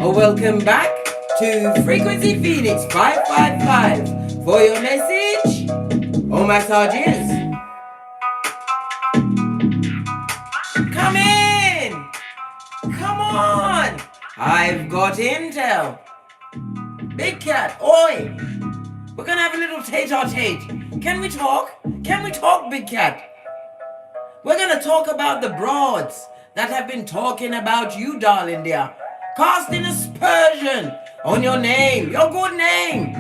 Welcome back to Frequency Phoenix 555 for your message. My sergeants, come in. Come on. I've got intel. Big Cat, oi. We're gonna have a little tete-a-tete. Can we talk? Can we talk, Big Cat? We're gonna talk about the broads that have been talking about you, darling dear. Casting aspersion on your name, your good name,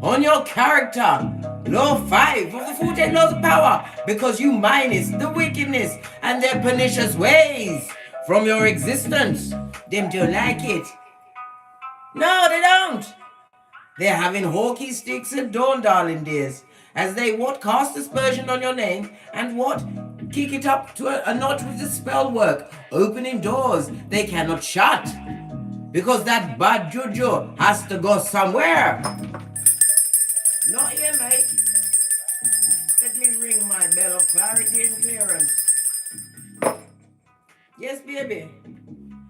on your character. Law 5 of the 48 laws of power, because you minus the wickedness and their pernicious ways from your existence. Them don't like it. No, they don't. They're having hawky sticks at dawn, darling dears, as they what cast aspersion on your name and what kick it up to a notch with the spell work, opening doors they cannot shut, because that bad juju has to go somewhere. Not here, mate. Let me ring my bell of clarity and clearance. Yes, baby.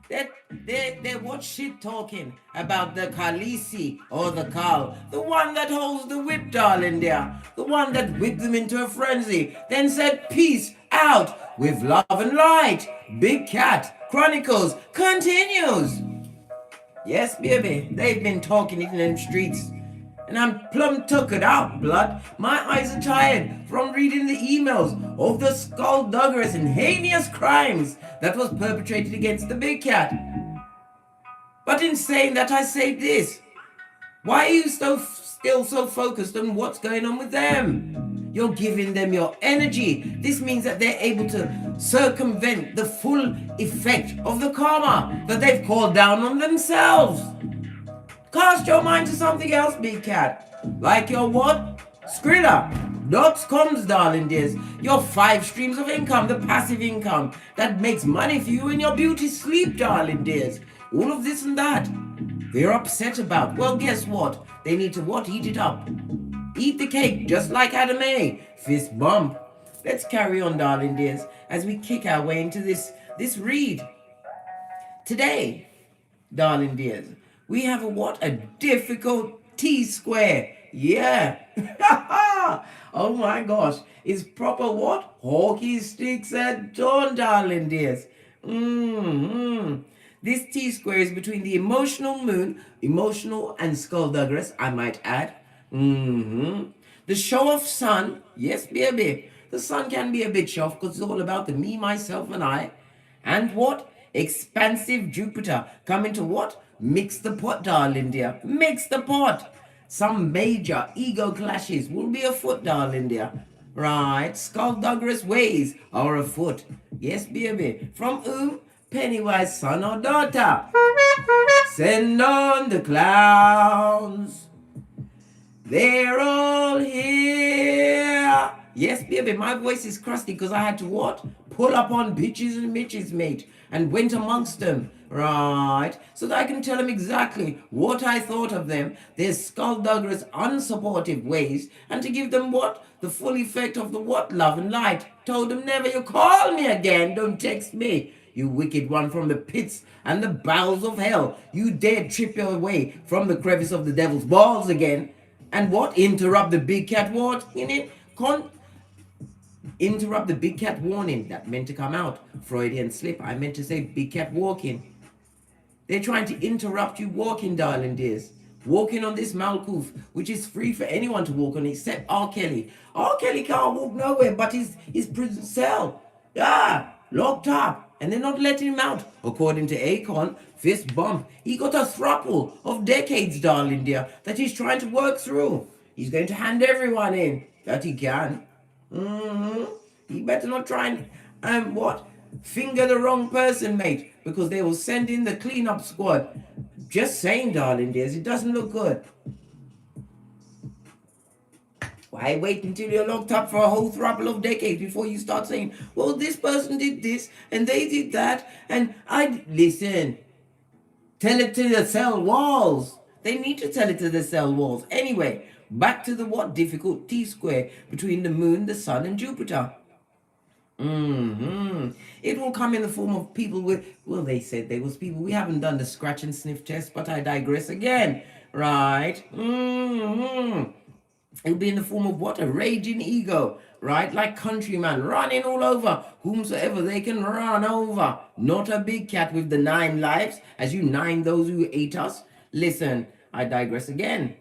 They what shit talking about the Khaleesi or the Khal, the one that holds the whip, darling dear, the one that whipped them into a frenzy, then said peace out with love and light. Big Cat Chronicles continues. Yes, baby, they've been talking it in them streets. And I'm plumb tuckered out, blood. My eyes are tired from reading the emails of the skullduggerous and heinous crimes that was perpetrated against the Big Cat. But in saying that, I say this. Why are you still so focused on what's going on with them? You're giving them your energy. This means that they're able to circumvent the full effect of the karma that they've called down on themselves. Cast your mind to something else, Big Cat. Like your what? Skrilla. Dots comes, darling dears. Your 5 streams of income, the passive income that makes money for you in your beauty sleep, darling dears. All of this and that. They're upset about. Well, guess what? They need to what? Eat it up. Eat the cake, just like Adam A. Fist bump. Let's carry on, darling dears, as we kick our way into this read. Today, darling dears, we have a difficult T-square. Yeah. Oh my gosh. It's proper what? Hawky sticks at dawn, darling dears. This T-square is between the emotional moon, emotional and skullduggerous, I might add. The show-off sun. Yes, baby. The sun can be a bit show-off because it's all about the me, myself, and I. And what? Expansive Jupiter coming to what? Mix the pot, darling dear. Mix the pot. Some major ego clashes will be afoot, darling dear. Right, skullduggerous ways are afoot. Yes, baby. From whom? Pennywise, son or daughter. Send on the clowns. They're all here. Yes, baby, my voice is crusty because I had to what? Pull up on bitches and mitches, mate, and went amongst them, right? So that I can tell them exactly what I thought of them, their skullduggerous, unsupportive ways, and to give them what? The full effect of the what? Love and light. Told them never you call me again, don't text me. You wicked one from the pits and the bowels of hell. You dare trip your way from the crevice of the devil's balls again. And what? Interrupt the Big Cat what? In it? Interrupt the Big Cat warning. That meant to come out. Freudian slip. I meant to say Big Cat walking. They're trying to interrupt you walking, darling dears. Walking on this Malkuth, which is free for anyone to walk on except R. Kelly. R. Kelly can't walk nowhere but his prison cell. Locked up. And they're not letting him out. According to Akon, fist bump. He got a throuple of decades, darling dear, that he's trying to work through. He's going to hand everyone in. That he can. He better not try and finger the wrong person, mate, because they will send in the cleanup squad. Just saying, darling dears, it doesn't look good. Why wait until you're locked up for a whole throuple of decades before you start saying, well, this person did this and they did that, and listen, tell it to the cell walls. They need to tell it to the cell walls. Anyway, back to the difficult T-square between the moon, the sun, and Jupiter. It will come in the form of people with, well, they said they was people. We haven't done the scratch and sniff test, but I digress again. Right? It'll be in the form of what? A raging ego, right? Like countryman running all over whomsoever they can run over. Not a big cat with the 9 lives, as you 9 those who ate us. Listen, I digress again.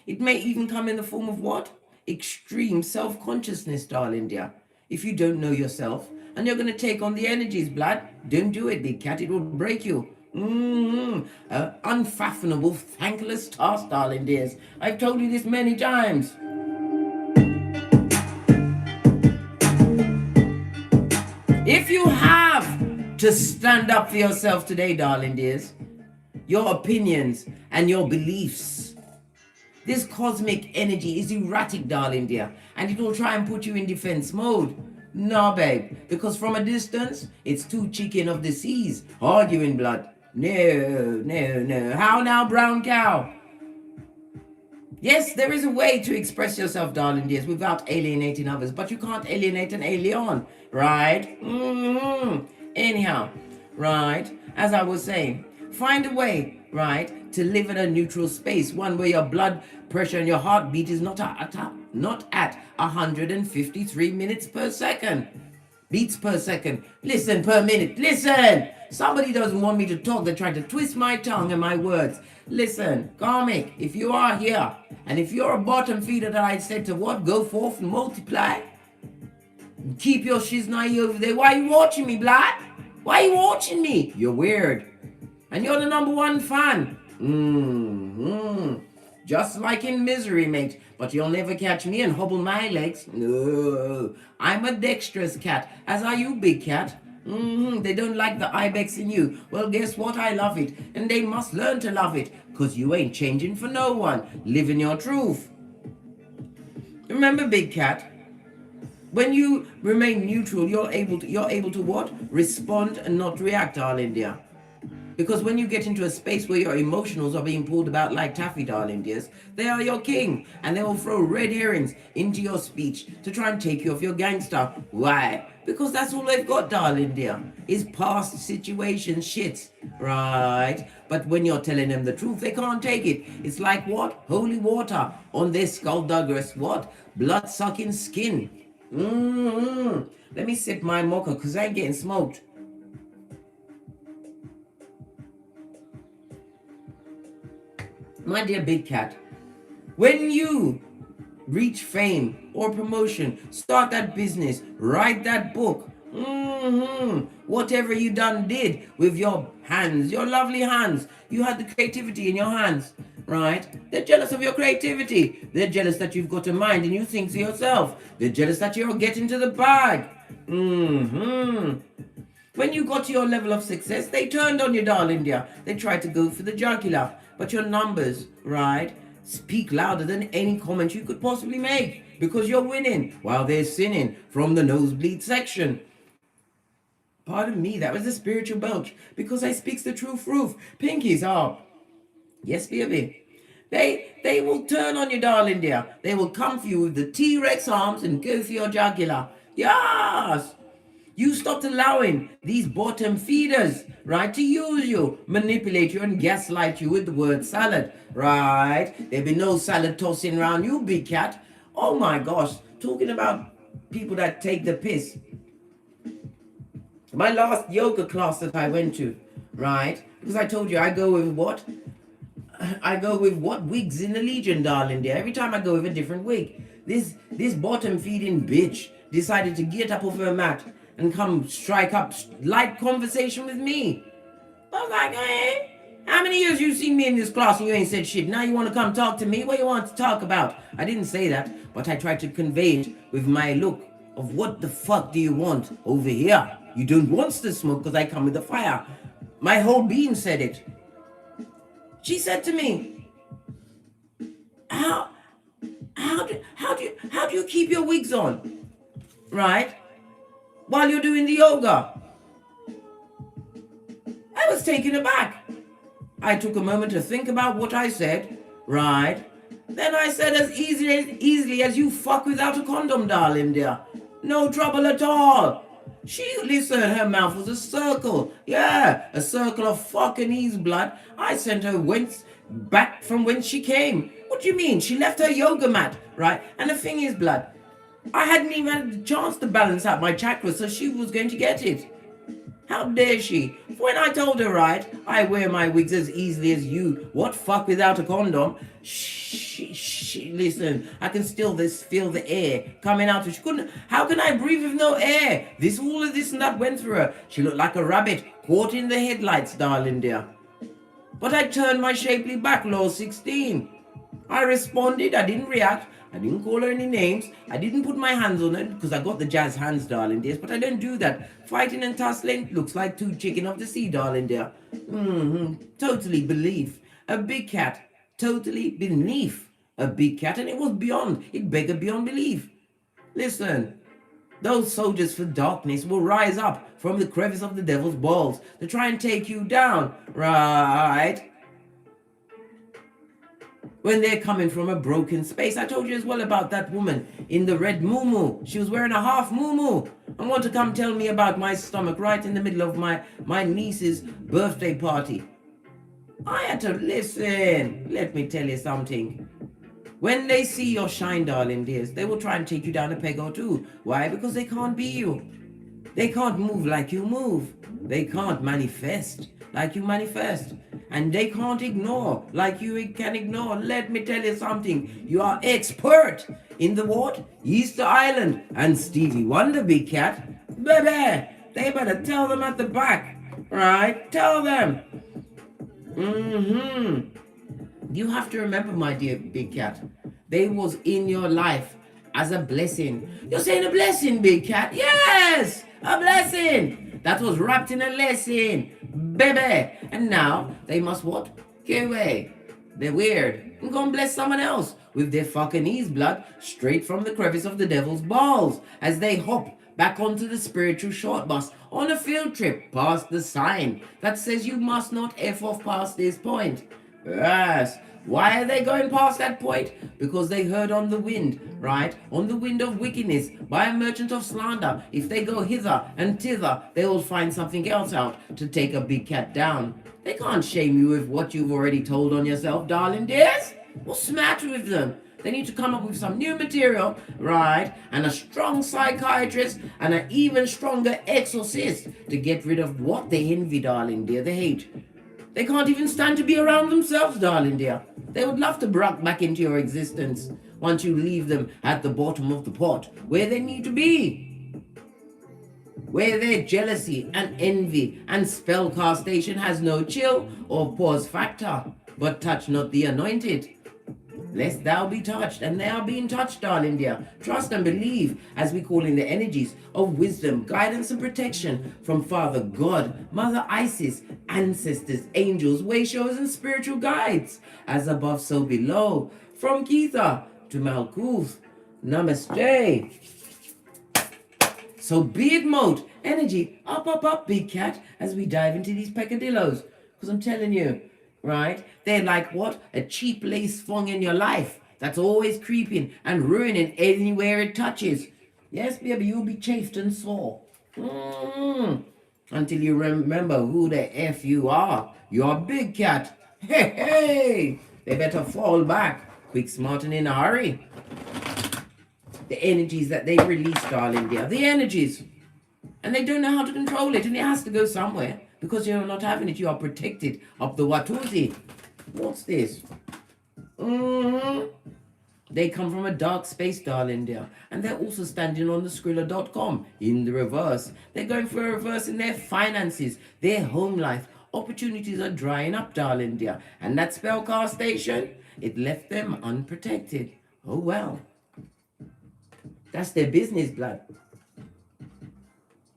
It may even come in the form of what? Extreme self-consciousness, darling dear. If you don't know yourself and you're going to take on the energies, blood, don't do it, big cat. It will break you. Unfathomable, thankless task, darling dears. I've told you this many times. If you have to stand up for yourself today, darling dears, your opinions and your beliefs, this cosmic energy is erratic, darling dear, and it will try and put you in defense mode. No, babe, because from a distance, it's two chicken of the seas arguing, blood. No. How now, brown cow? Yes, there is a way to express yourself, darling dears, without alienating others, but you can't alienate an alien, right? Anyhow, right, as I was saying, find a way, right, to live in a neutral space, one where your blood pressure and your heartbeat is not at 153 minutes per second. Beats per second. Listen, per minute. Listen! Somebody doesn't want me to talk. They're trying to twist my tongue and my words. Listen, karmic, if you are here, and if you're a bottom feeder that I said to what? Go forth and multiply. Keep your shiznai over there. Why are you watching me, blood? Why are you watching me? You're weird. And you're the #1 fan. Just like in misery, mate. But you'll never catch me and hobble my legs. No. I'm a dexterous cat. As are you, big cat. They don't like the ibex in you. Well, guess what? I love it. And they must learn to love it. Because you ain't changing for no one. Living your truth. Remember, big cat, when you remain neutral, you're able to what? Respond and not react, darling dear. Because when you get into a space where your emotionals are being pulled about like taffy, darling dears, they are your king, and they will throw red herrings into your speech to try and take you off your gangster. Why? Because that's all they've got, darling dear, is past situation shit, right? But when you're telling them the truth, they can't take it. It's like what? Holy water on their skullduggerous what? Blood-sucking skin. Let me sip my mocha, because I ain't getting smoked. My dear big cat, when you reach fame or promotion, start that business, write that book, whatever you did with your hands, your lovely hands, you had the creativity in your hands, right? They're jealous of your creativity. They're jealous that you've got a mind and you think to yourself. They're jealous that you're getting to the bag. When you got to your level of success, they turned on you, darling dear. They tried to go for the jugular. But your numbers, right, speak louder than any comment you could possibly make. Because you're winning while they're sinning from the nosebleed section. Pardon me, that was a spiritual belch. Because I speaks the true truth. Pinkies are. Yes, baby. They will turn on you, darling dear. They will come for you with the T-Rex arms and go for your jugular. Yes! You stopped allowing these bottom feeders, right, to use you, manipulate you, and gaslight you with the word salad, right? There'll be no salad tossing around you, big cat. Oh my gosh, talking about people that take the piss. My last yoga class that I went to, right, because I told you I go with what? I go with what? Wigs in the Legion, darling dear. Every time I go with a different wig. This bottom feeding bitch decided to get up off her mat and come strike up light conversation with me. I was like, hey, how many years you seen me in this class and you ain't said shit? Now you want to come talk to me? What you want to talk about? I didn't say that, but I tried to convey it with my look of what the fuck do you want over here? You don't want the smoke because I come with the fire. My whole being said it. She said to me, how do you keep your wigs on? Right? While you're doing the yoga. I was taken aback. I took a moment to think about what I said, right? Then I said as easily as you fuck without a condom, darling dear. No trouble at all. Listen, her mouth was a circle. Yeah, a circle of fucking ease blood. I sent her back from whence she came. What do you mean? She left her yoga mat, right? And the thing is, blood, I hadn't even had the chance to balance out my chakras, so she was going to get it. How dare she? When I told her, right, I wear my wigs as easily as you. What fuck without a condom? Listen, I can still feel the air coming out. She couldn't. How can I breathe with no air? All of this and that went through her. She looked like a rabbit caught in the headlights, darling dear. But I turned my shapely back, law 16. I responded. I didn't react. I didn't call her any names. I didn't put my hands on her because I got the jazz hands, darling dears. But I don't do that. Fighting and tussling looks like two chicken of the sea, darling dear. Totally belief. A big cat. Totally beneath a big cat. And it was beyond. It begged beyond belief. Listen. Those soldiers for darkness will rise up from the crevice of the devil's balls to try and take you down. Right? When they're coming from a broken space. I told you as well about that woman in the red muumuu. She was wearing a half muumuu and want to come tell me about my stomach right in the middle of my niece's birthday party. I had to listen. Let me tell you something. When they see your shine, darling dears, they will try and take you down a peg or two. Why? Because they can't be you. They can't move like you move. They can't manifest like you manifest. And they can't ignore like you can ignore. Let me tell you something. You are expert in the what? Easter Island and Stevie Wonder, big cat. Baby, they better tell them at the back. Right? Tell them. You have to remember, my dear big cat, they was in your life as a blessing. You're saying a blessing, big cat? Yes, a blessing. That was wrapped in a lesson, baby. And now they must what? Get away. They're weird. I'm gonna bless someone else with their fucking ease blood straight from the crevice of the devil's balls as they hop back onto the spiritual short bus on a field trip past the sign that says you must not F off past this point. Yes. Why are they going past that point? Because they heard on the wind, right? On the wind of wickedness by a merchant of slander. If they go hither and thither, they will find something else out to take a big cat down. They can't shame you with what you've already told on yourself, darling dears. What's the matter with them? They need to come up with some new material, right? And a strong psychiatrist and an even stronger exorcist to get rid of what they envy, darling dear, they hate. They can't even stand to be around themselves, darling dear. They would love to brock back into your existence once you leave them at the bottom of the pot, where they need to be. Where their jealousy and envy and spellcastation has no chill or pause factor, but touch not the anointed. Lest thou be touched, and they are being touched, darling dear. Trust and believe, as we call in the energies of wisdom, guidance and protection from Father God, Mother Isis, ancestors, angels, way showers and spiritual guides. As above, so below. From Keetha to Malkuth. Namaste. So be it mode, energy, up, big cat, as we dive into these peccadillos. Because I'm telling you, right? They're like what? A cheap lace thong in your life that's always creeping and ruining anywhere it touches. Yes, baby, you'll be chafed and sore. Until you remember who the F you are. You're a big cat. Hey! They better fall back. Quick, smart, and in a hurry. The energies that they release, darling dear. The energies. And they don't know how to control it, and it has to go somewhere. Because you're not having it, you are protected up the Watusi. What's this? They come from a dark space, darling dear. And they're also standing on the Skrilla.com in the reverse. They're going for a reverse in their finances, their home life. Opportunities are drying up, darling dear. And that spellcast station, it left them unprotected. Oh well. That's their business, blood.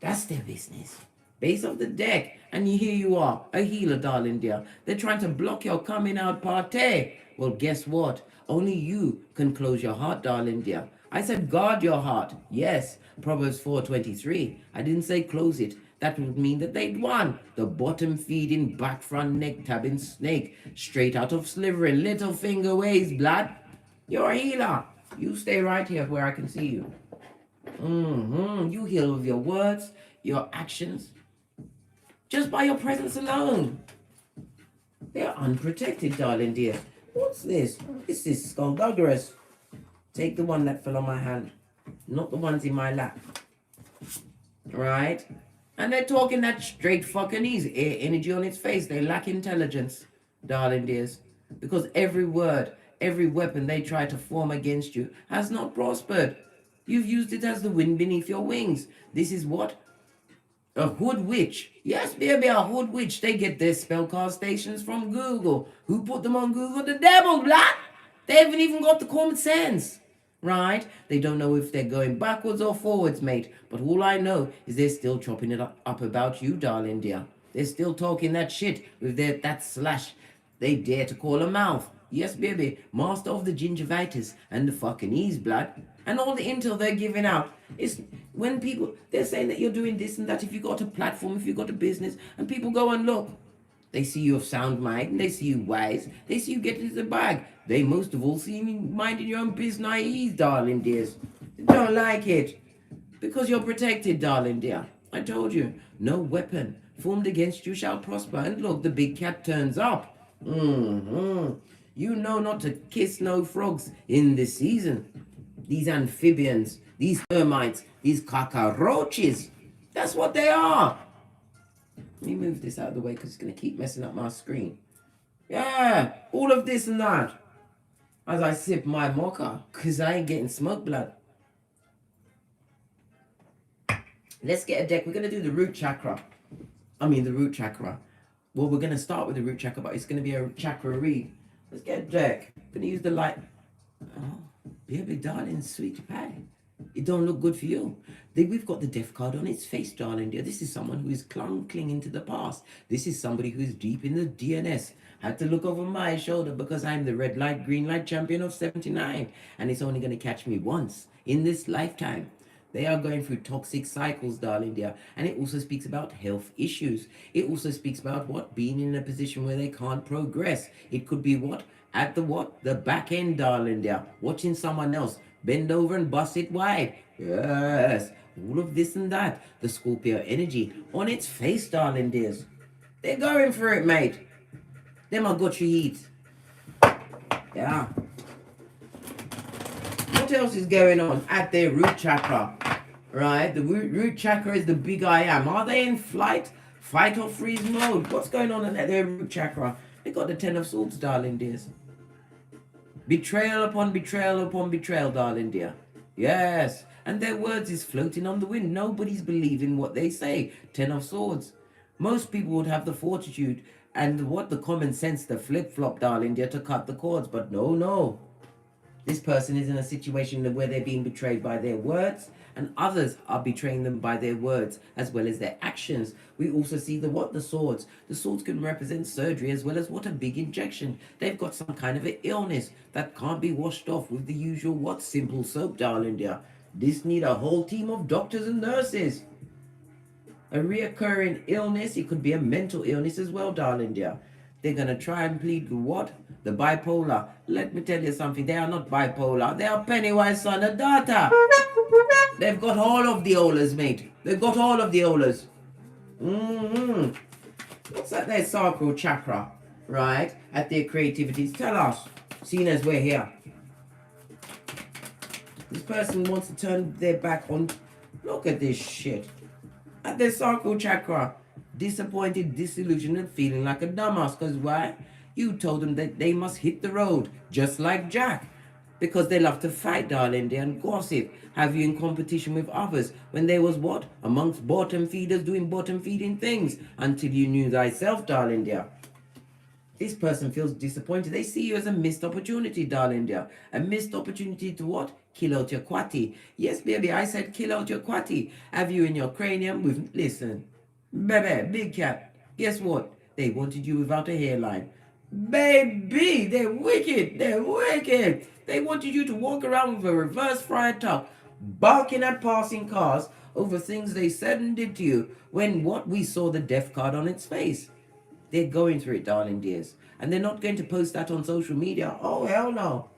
That's their business. Base of the deck, and here you are, a healer, darling dear. They're trying to block your coming out party. Well, guess what? Only you can close your heart, darling dear. I said guard your heart. Yes, Proverbs 4:23. I didn't say close it. That would mean that they'd won. The bottom feeding, back front neck tabbing snake, straight out of slivering, little finger ways, blood. You're a healer. You stay right here where I can see you. You heal with your words, your actions, just by your presence alone. They're unprotected, darling dear. What's this? This is skullduggerous. Take the one that fell on my hand, not the ones in my lap. Right? And they're talking that straight fucking easy. Energy on its face. They lack intelligence, darling dears. Because every word, every weapon they try to form against you has not prospered. You've used it as the wind beneath your wings. This is what? A hood witch. Yes, baby, a hood witch. They get their spellcast stations from Google. Who put them on Google? The devil, black. They haven't even got the common sense. Right? They don't know if they're going backwards or forwards, mate. But all I know is they're still chopping it up about you, darling dear. They're still talking that shit with that slash. They dare to call a mouth. Yes, baby, master of the gingivitis and the fucking ease, blood. And all the intel they're giving out is when people, they're saying that you're doing this and that, if you got a platform, if you got a business, and people go and look. They see you of sound mind, they see you wise, they see you get into the bag. They most of all see you minding your own business, darling dears. They don't like it. Because you're protected, darling dear. I told you, no weapon formed against you shall prosper. And look, the big cat turns up. You know not to kiss no frogs in this season. These amphibians, these termites, these cockroaches. That's what they are. Let me move this out of the way because it's going to keep messing up my screen. Yeah, all of this and that. As I sip my mocha, because I ain't getting smoke blood. Let's get a deck. We're going to do the root chakra. The root chakra. Well, we're going to start with the root chakra, but it's going to be a chakra read. Let's get a deck. I'm going to use the light. Oh, baby, darling, sweet pie. It don't look good for you. We've got the death card on its face, darling dear. This is someone who is clinging to the past. This is somebody who is deep in the DNS. Had to look over my shoulder because I'm the red light, green light champion of 79. And it's only going to catch me once in this lifetime. They are going through toxic cycles, darling dear. And it also speaks about health issues. It also speaks about what? Being in a position where they can't progress. It could be what? At the what? The back end, darling dear. Watching someone else bend over and bust it wide. Yes. All of this and that. The Scorpio energy on its face, darling dears. They're going for it, mate. Them are got you heat. Yeah. What else is going on at their root chakra? Right? The root chakra is the big I am. Are they in flight, fight or freeze mode? What's going on at their root chakra? They got the 10 of swords, darling dears. Betrayal upon betrayal upon betrayal, darling dear. Yes. And their words is floating on the wind. Nobody's believing what they say. 10 of swords. Most people would have the fortitude and the common sense, the flip-flop, darling dear, to cut the cords. But no. This person is in a situation where they're being betrayed by their words, and others are betraying them by their words as well as their actions. We also see the swords. The swords can represent surgery as well as a big injection. They've got some kind of an illness that can't be washed off with the usual simple soap, darling dear. This need a whole team of doctors and nurses. A reoccurring illness, it could be a mental illness as well, darling dear. They're going to try and plead what? The bipolar. Let me tell you something. They are not bipolar. They are Pennywise son and daughter. They've got all of the olas, mate. They've got all of the olas. What's at their sacral chakra, right? At their creativities. Tell us, seeing as we're here. This person wants to turn their back on. Look at this shit. At their sacral chakra. Disappointed, disillusioned, and feeling like a dumbass. Because why? You told them that they must hit the road, just like Jack. Because they love to fight, darling dear, and gossip. Have you in competition with others. When there was what? Amongst bottom feeders doing bottom feeding things. Until you knew thyself, darling dear. This person feels disappointed. They see you as a missed opportunity, darling dear. A missed opportunity to what? Kill out your quatty. Yes, baby, I said kill out your quatty. Have you in your cranium with... Listen. Baby, big cat. Guess what? They wanted you without a hairline. Baby, they're wicked. They're wicked. They wanted you to walk around with a reverse fried tuck, barking at passing cars over things they said and did to you when what? We saw the death card on its face. They're going through it, darling dears. And they're not going to post that on social media. Oh, hell no.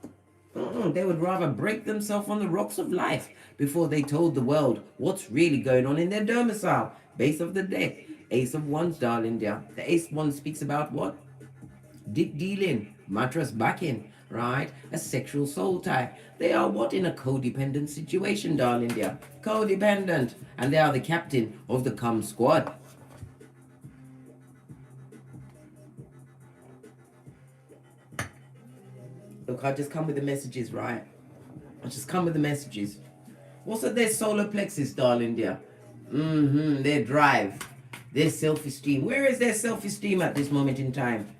They would rather break themselves on the rocks of life before they told the world what's really going on in their domicile. Base of the deck, Ace of Wands, darling dear. The Ace of Wands speaks about what? Deep dealing, mattress backing, right? A sexual soul tie. They are what in a codependent situation, darling dear. Codependent. And they are the captain of the cum squad. Look, I just come with the messages, right? I just come with the messages. What's at their solar plexus, darling dear? Their drive, their self-esteem. Where is their self-esteem at this moment in time?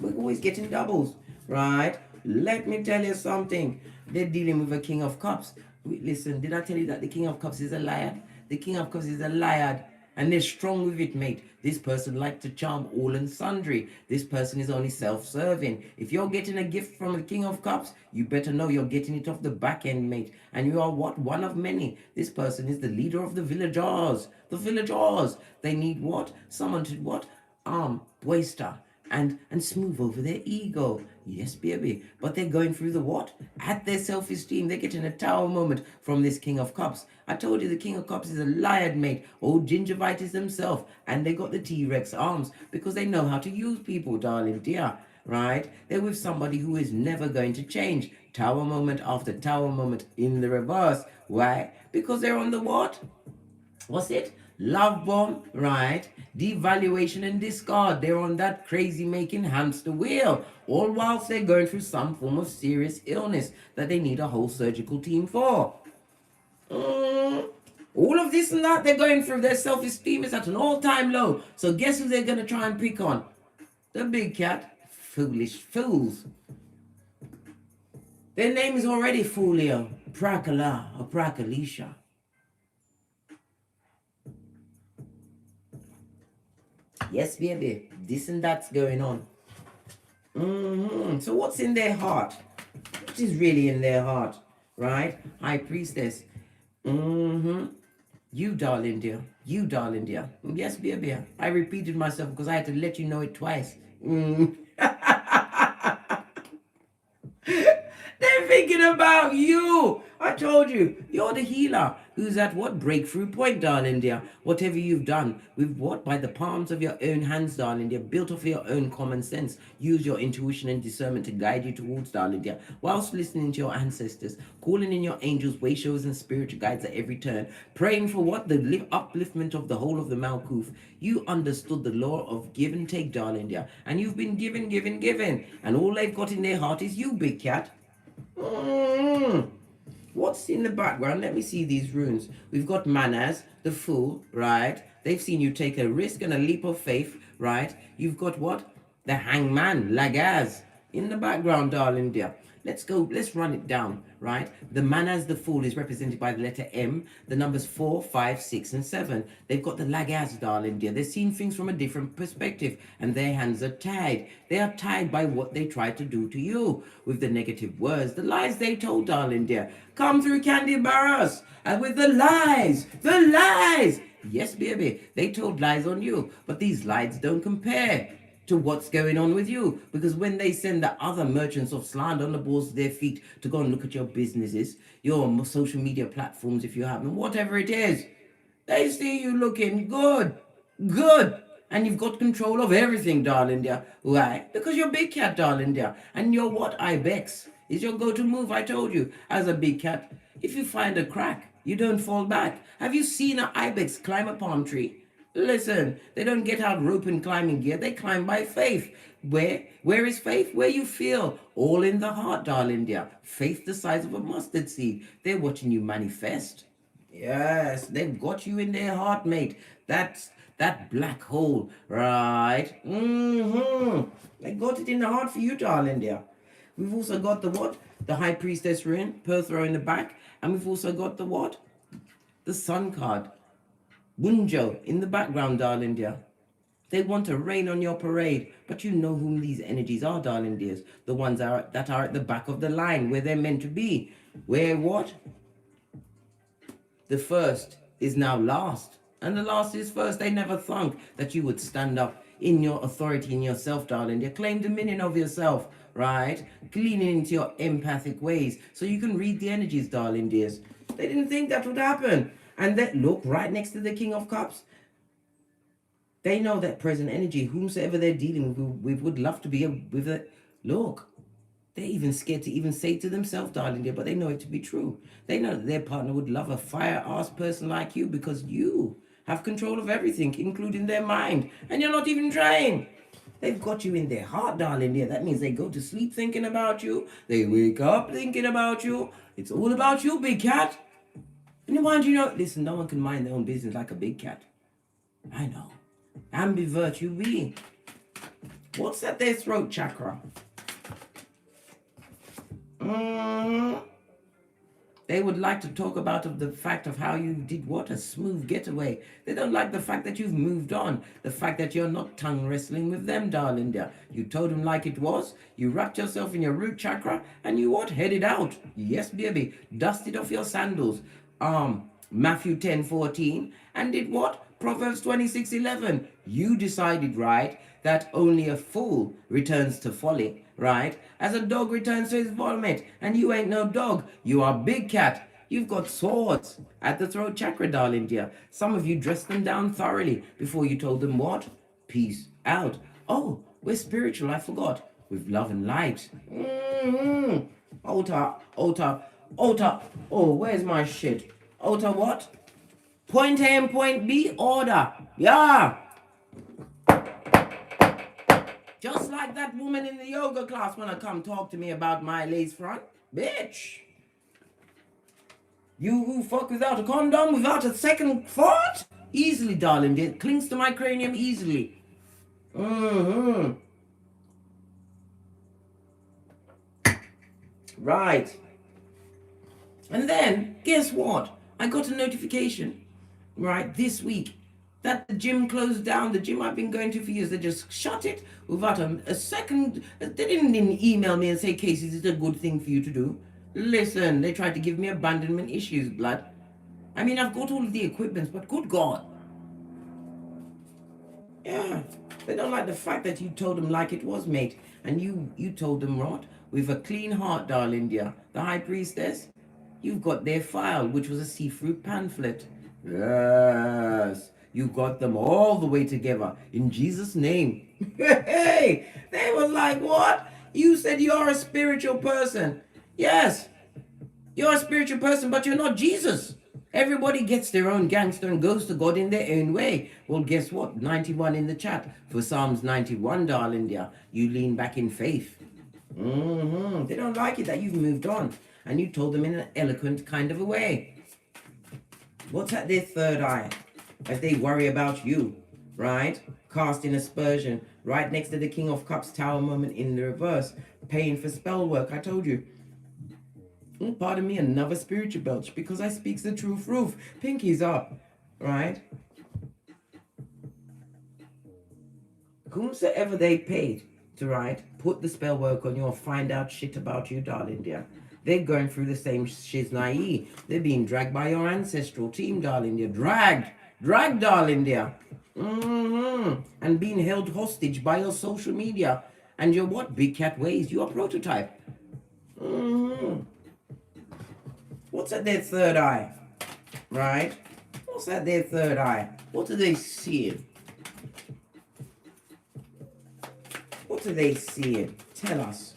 We're always getting doubles, right? Let me tell you something. They're dealing with a King of Cups. Listen, did I tell you that the King of Cups is a liar? The King of Cups is a liar. And they're strong with it, mate. This person likes to charm all and sundry. This person is only self-serving. If you're getting a gift from the King of Cups, you better know you're getting it off the back end, mate. And you are what? One of many. This person is the leader of the villagers. The villagers. They need what? Someone to what? Boister and smooth over their ego. Yes, baby. But they're going through the what? At their self-esteem. They're getting a tower moment from this King of Cups. I told you the King of Cups is a liar, mate. Old gingivitis himself. And they got the T-Rex arms because they know how to use people, darling dear. Right? They're with somebody who is never going to change. Tower moment after tower moment in the reverse. Why? Because they're on the what? What's it? Love bomb, right? Devaluation and discard. They're on that crazy making hamster wheel. All whilst they're going through some form of serious illness that they need a whole surgical team for. All of this and that they're going through. Their self-esteem is at an all-time low. So guess who they're going to try and pick on? The big cat. Foolish fools. Their name is already Foolio. Prakala or Prakalisha. Yes, baby. This and that's going on. So what's in their heart? What is really in their heart? Right? High Priestess. You, darling dear. You, darling dear. Yes, baby. I repeated myself because I had to let you know it twice. They're thinking about you. I told you, you're the healer who's at what breakthrough point, darling dear. Whatever you've done with what? By the palms of your own hands, darling dear, built off your own common sense. Use your intuition and discernment to guide you towards, darling dear, whilst listening to your ancestors, calling in your angels, way shows, and spiritual guides at every turn, praying for what? The upliftment of the whole of the Malkuth. You understood the law of give and take, darling dear, and you've been given, and all they've got in their heart is you, big cat. What's in the background? Let me see these runes. We've got Manas, the Fool, right? They've seen you take a risk and a leap of faith, right? You've got what? The Hangman, Lagaz, in the background, darling dear. Let's go, let's run it down, right? The Manas, the Fool, is represented by the letter M, the numbers 4, 5, 6, and 7. They've got the Lagaz, darling dear. They're seeing things from a different perspective, and their hands are tied. They are tied by what they tried to do to you, with the negative words, the lies they told, darling dear. Come through candy barrels, and with the lies, the lies. Yes, baby, they told lies on you, but these lies don't compare to what's going on with you, because when they send the other merchants of slander on the balls of their feet to go and look at your businesses, your social media platforms, if you have them, whatever it is, they see you looking good, and you've got control of everything, darling dear. Why? Because you're big cat, darling dear, and you're what? Ibex is your go-to move. I told you, as a big cat, if you find a crack, you don't fall back. Have you seen an ibex climb a palm tree? Listen, they don't get out rope and climbing gear. They climb by faith. Where is faith? Where you feel. All in the heart, darling dear. Faith the size of a mustard seed. They're watching you manifest. Yes, they've got you in their heart, mate. That's that black hole, right? They got it in the heart for you, darling dear. We've also got the what? The High Priestess rune, Perth row in the back. And we've also got the what? The Sun card. Bunjo in the background, darling dear. They want to rain on your parade, but you know whom these energies are, darling dears. The ones that are at the back of the line, where they're meant to be. Where what? The first is now last, and the last is first. They never thunk that you would stand up in your authority in yourself, darling dear. Claim dominion of yourself, right? Leaning into your empathic ways so you can read the energies, darling dears. They didn't think that would happen. And that, look, right next to the King of Cups, they know that present energy, whomsoever they're dealing with would love to be with it. Look, they're even scared to even say to themselves, darling dear, but they know it to be true. They know that their partner would love a fire-ass person like you because you have control of everything, including their mind, and you're not even trying. They've got you in their heart, darling dear. That means they go to sleep thinking about you. They wake up thinking about you. It's all about you, big cat. And you mind, listen, no one can mind their own business like a big cat. I know. Ambivert you be. What's at their throat chakra? They would like to talk about the fact of how you did what? A smooth getaway. They don't like the fact that you've moved on. The fact that you're not tongue wrestling with them, darling dear. You told them like it was. You wrapped yourself in your root chakra and you what? Headed out. Yes, baby. Dusted off your sandals. Matthew 10:14. And did what? Proverbs 26:11. You decided, right, that only a fool returns to folly, right? As a dog returns to his vomit, and you ain't no dog. You are big cat. You've got swords at the throat chakra, darling dear. Some of you dressed them down thoroughly before you told them what? Peace out. Oh, we're spiritual, I forgot. With love and light. Altar. Oh, where's my shit? Altar what? Point A and point B, order. Yeah. Just like that woman in the yoga class wanna come talk to me about my lace front. Bitch. You who fuck without a condom, without a second thought? Easily, darling. It clings to my cranium easily. Right. And then, guess what? I got a notification, right, this week that the gym closed down. The gym I've been going to for years, they just shut it without a second. They didn't even email me and say, Casey, is it a good thing for you to do? Listen, they tried to give me abandonment issues, blood. I mean, I've got all of the equipment, but good God. Yeah, they don't like the fact that you told them like it was, mate. And you told them what? With a clean heart, darling dear. The high priestess, you've got their file, which was a see-through pamphlet. Yes, you got them all the way together in Jesus' name. Hey, they was like, what? You said you're a spiritual person. Yes, you're a spiritual person, but you're not Jesus. Everybody gets their own gangster and goes to God in their own way. Well, guess what? 91 in the chat for Psalms 91, darling dear. You lean back in faith. They don't like it that you've moved on. And you told them in an eloquent kind of a way. What's at their third eye? As they worry about you, right? Casting aspersion, right next to the King of Cups Tower moment in the reverse. Paying for spell work, I told you. Pardon me, another spiritual belch, because I speaks the truth roof. Pinkies up, right? Whomsoever they paid to, right, put the spell work on you or find out shit about you, darling dear. They're going through the same shiznai. They're being dragged by your ancestral team, darling dear. Dragged, darling dear. And being held hostage by your social media and your what? Big cat ways. You're a prototype. What's at their third eye? Right? What's at their third eye? What are they seeing? What are they seeing? Tell us.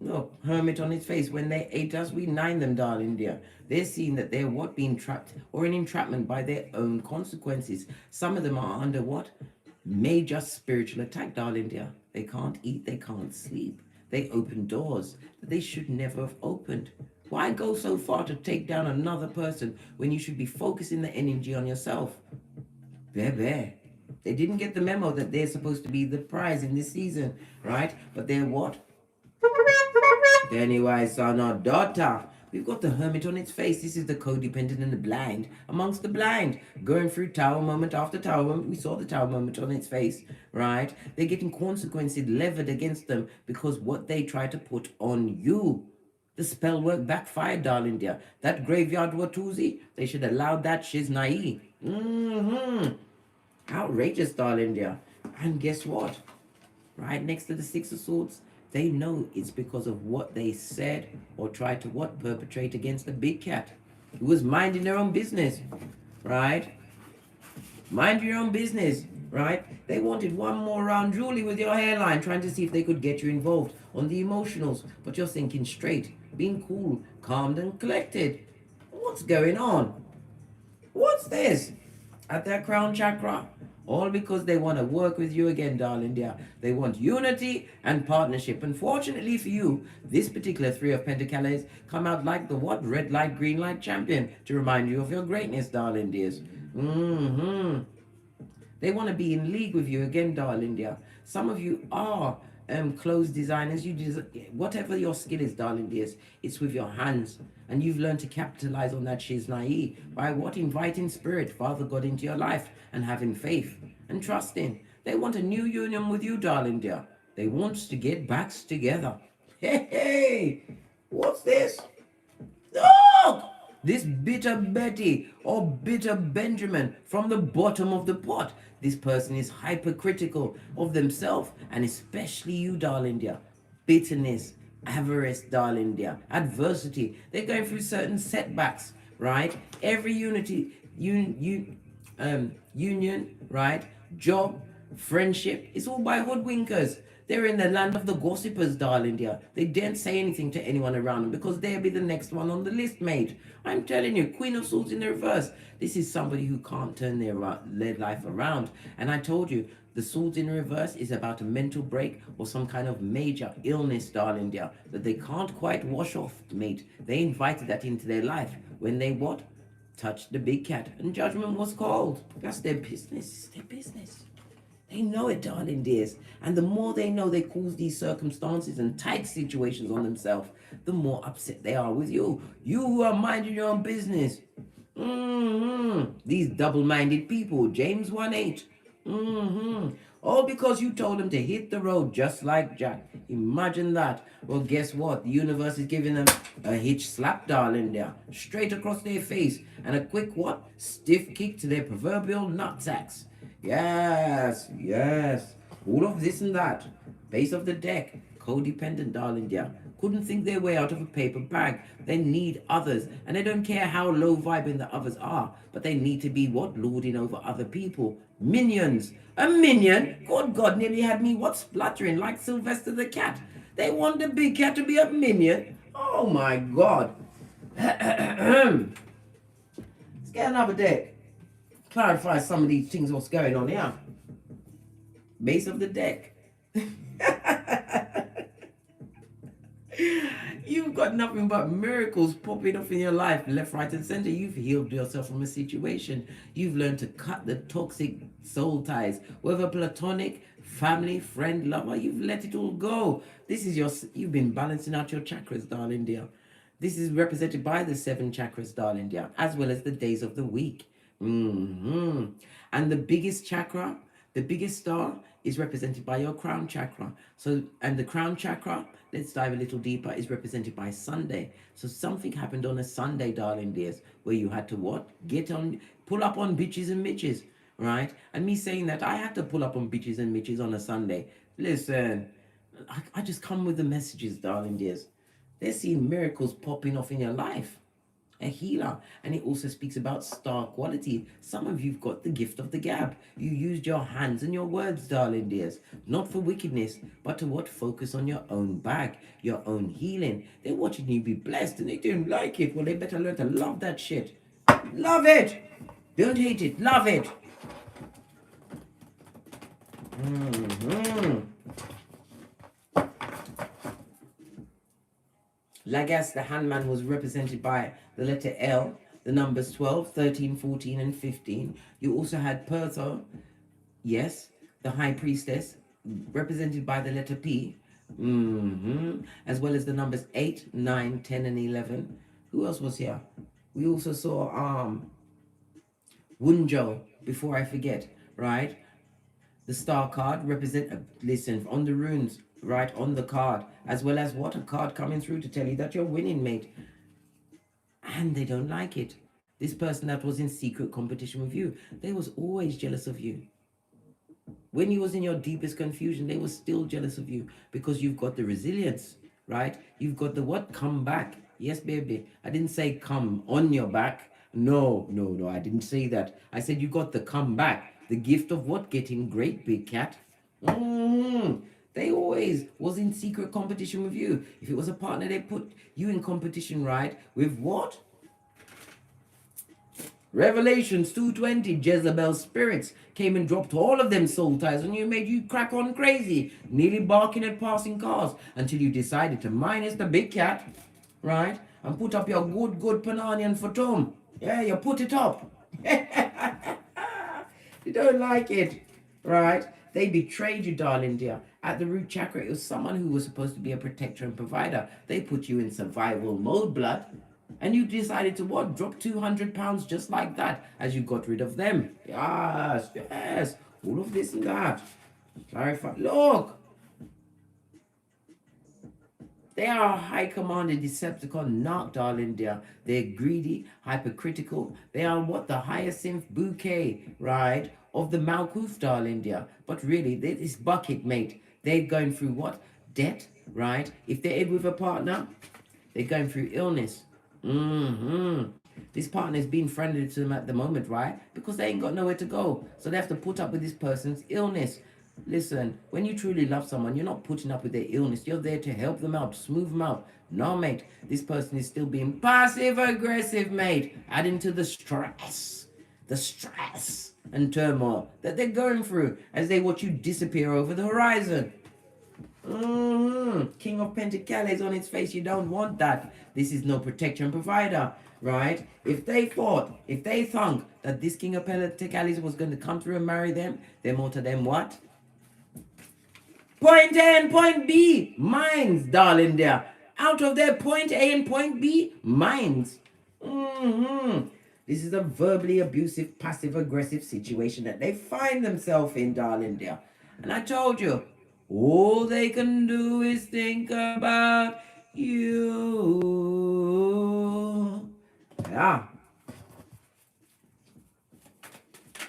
Look, hermit on his face. When they ate us, we nine them, darling dear. They're seeing that they're what? Being trapped or in entrapment by their own consequences. Some of them are under what? Major spiritual attack, darling dear. They can't eat, they can't sleep. They open doors that they should never have opened. Why go so far to take down another person when you should be focusing the energy on yourself? Baby. They didn't get the memo that they're supposed to be the prize in this season, right? But they're what? Pennywise, son or daughter. We've got the hermit on its face. This is the codependent and the blind amongst the blind. Going through tower moment after tower moment. We saw the tower moment on its face, right? They're getting consequences levered against them because what they try to put on you. The spell work backfired, darling dear. That graveyard Watusi, they should have allowed that shiznai. Outrageous, darling dear. And guess what? right next to the Six of Swords, they know it's because of what they said or tried to what perpetrate against the big cat who was minding their own business, right? Mind your own business, right? They wanted one more round Julie with your hairline, trying to see if they could get you involved on the emotionals, but you're thinking straight, being cool, calm and collected. What's going on? What's this? At their crown chakra. All because they want to work with you again, darling dear. They want unity and partnership. Unfortunately for you, this particular Three of Pentacles come out like the what? Red light, green light champion to remind you of your greatness, darling dears. They want to be in league with you again, darling dear. Some of you are clothes designers. Whatever your skill is, darling dears, it's with your hands. And you've learned to capitalize on that shiznai by what? Inviting spirit, Father God, into your life and having faith and trusting. They want a new union with you, darling dear. They want to get backs together. Hey, what's this? Oh! This bitter Betty or bitter Benjamin from the bottom of the pot. This person is hypercritical of themselves and especially you, darling dear. Bitterness, avarice, darling dear. Adversity. They're going through certain setbacks, right? Every union, right? Job, friendship, it's all by hoodwinkers. They're in the land of the gossipers, darling dear. They daren't say anything to anyone around them because they'll be the next one on the list, mate. I'm telling you, Queen of Swords in the reverse. This is somebody who can't turn their life around. And I told you, the Swords in reverse is about a mental break or some kind of major illness, darling dear, that they can't quite wash off, mate. They invited that into their life when they what? Touched the big cat and judgment was called. That's their business. It's their business. They know it, darling dears. And the more they know they cause these circumstances and tight situations on themselves, the more upset they are with you. You who are minding your own business. These double-minded people, James 1:8. All because you told them to hit the road just like Jack. Imagine that. Well, guess what? The universe is giving them a hitch slap, darling there. Straight across their face. And a quick what? Stiff kick to their proverbial nutsacks. Yes, yes. All of this and that. Base of the deck. Codependent, darling dear. Couldn't think their way out of a paper bag. They need others. And they don't care how low vibing the others are. But they need to be what? Lording over other people. Minions. A minion? Good God, nearly had me what? Spluttering like Sylvester the cat. They want the big cat to be a minion? Oh my God. Let's get another deck. Clarify some of these things, what's going on here. Base of the deck. You've got nothing but miracles popping off in your life, left, right, and center. You've healed yourself from a situation. You've learned to cut the toxic soul ties, whether platonic, family, friend, lover. You've let it all go. This is you've been balancing out your chakras, darling dear. This is represented by the 7 chakras, darling dear, as well as the days of the week. And the biggest chakra, the biggest star, is represented by your crown chakra. So, and the crown chakra, let's dive a little deeper, is represented by Sunday. So something happened on a Sunday, darling dears, where you had to what? Pull up on bitches and mitches, right? And me saying that, I had to pull up on bitches and mitches on a Sunday. Listen, I just come with the messages, darling dears. They're seeing miracles popping off in your life. A healer. And it also speaks about star quality. Some of you've got the gift of the gab. You used your hands and your words, darling dears, not for wickedness, but to what? Focus on your own bag, your own healing. They're watching you be blessed and they don't like it. Well, they better learn to love that shit. Love it. Don't hate it. Love it. Lagas, the handman, was represented by the letter L, the numbers 12, 13, 14, and 15. You also had Pertho, yes, the high priestess, represented by the letter P, as well as the numbers 8, 9, 10, and 11. Who else was here? We also saw Wunjo, before I forget, right? The star card listen, on the runes, right on the card, as well as what? A card coming through to tell you that you're winning, mate. And they don't like it. This person that was in secret competition with you, they was always jealous of you. When you was in your deepest confusion, they were still jealous of you because you've got the resilience, right? You've got the what? Come back. Yes, baby. I didn't say come on your back. No, no, no. I didn't say that. I said you got the come back. The gift of what? Getting great, big cat. They always was in secret competition with you. If it was a partner, they put you in competition, right? With what? Revelations 2:20, Jezebel's spirits came and dropped all of them soul ties on you, made you crack on crazy, nearly barking at passing cars until you decided to minus the big cat, right? And put up your good Pananian photom. Yeah, you put it up. You don't like it, right? They betrayed you, darling dear. At the root chakra, it was someone who was supposed to be a protector and provider. They put you in survival mode, blood. And you decided to what? Drop 200 pounds just like that as you got rid of them. Yes, yes. All of this and that. Clarify. Look. They are a high-commanded Decepticon narc, darling dear. They're greedy, hypercritical. They are what? The hyacinth bouquet, right? Of the Malkuth, darling dear. But really, this bucket, mate. They're going through what? Debt, right? If they're in with a partner, they're going through illness. This partner is being friendly to them at the moment, right? Because they ain't got nowhere to go. So they have to put up with this person's illness. Listen, when you truly love someone, you're not putting up with their illness. You're there to help them out, smooth them out. No, mate, this person is still being passive-aggressive, mate. Adding to the stress and turmoil that they're going through as they watch you disappear over the horizon. King of Pentacles on its face. You don't want that. This is no protection provider, right? If they thought that this King of Pentacles was going to come through and marry them, they're more to them what? Point A and point B, minds, darling dear. Out of their point A and point B, minds. This is a verbally abusive, passive-aggressive situation that they find themselves in, darling dear. And I told you, all they can do is think about you. Yeah.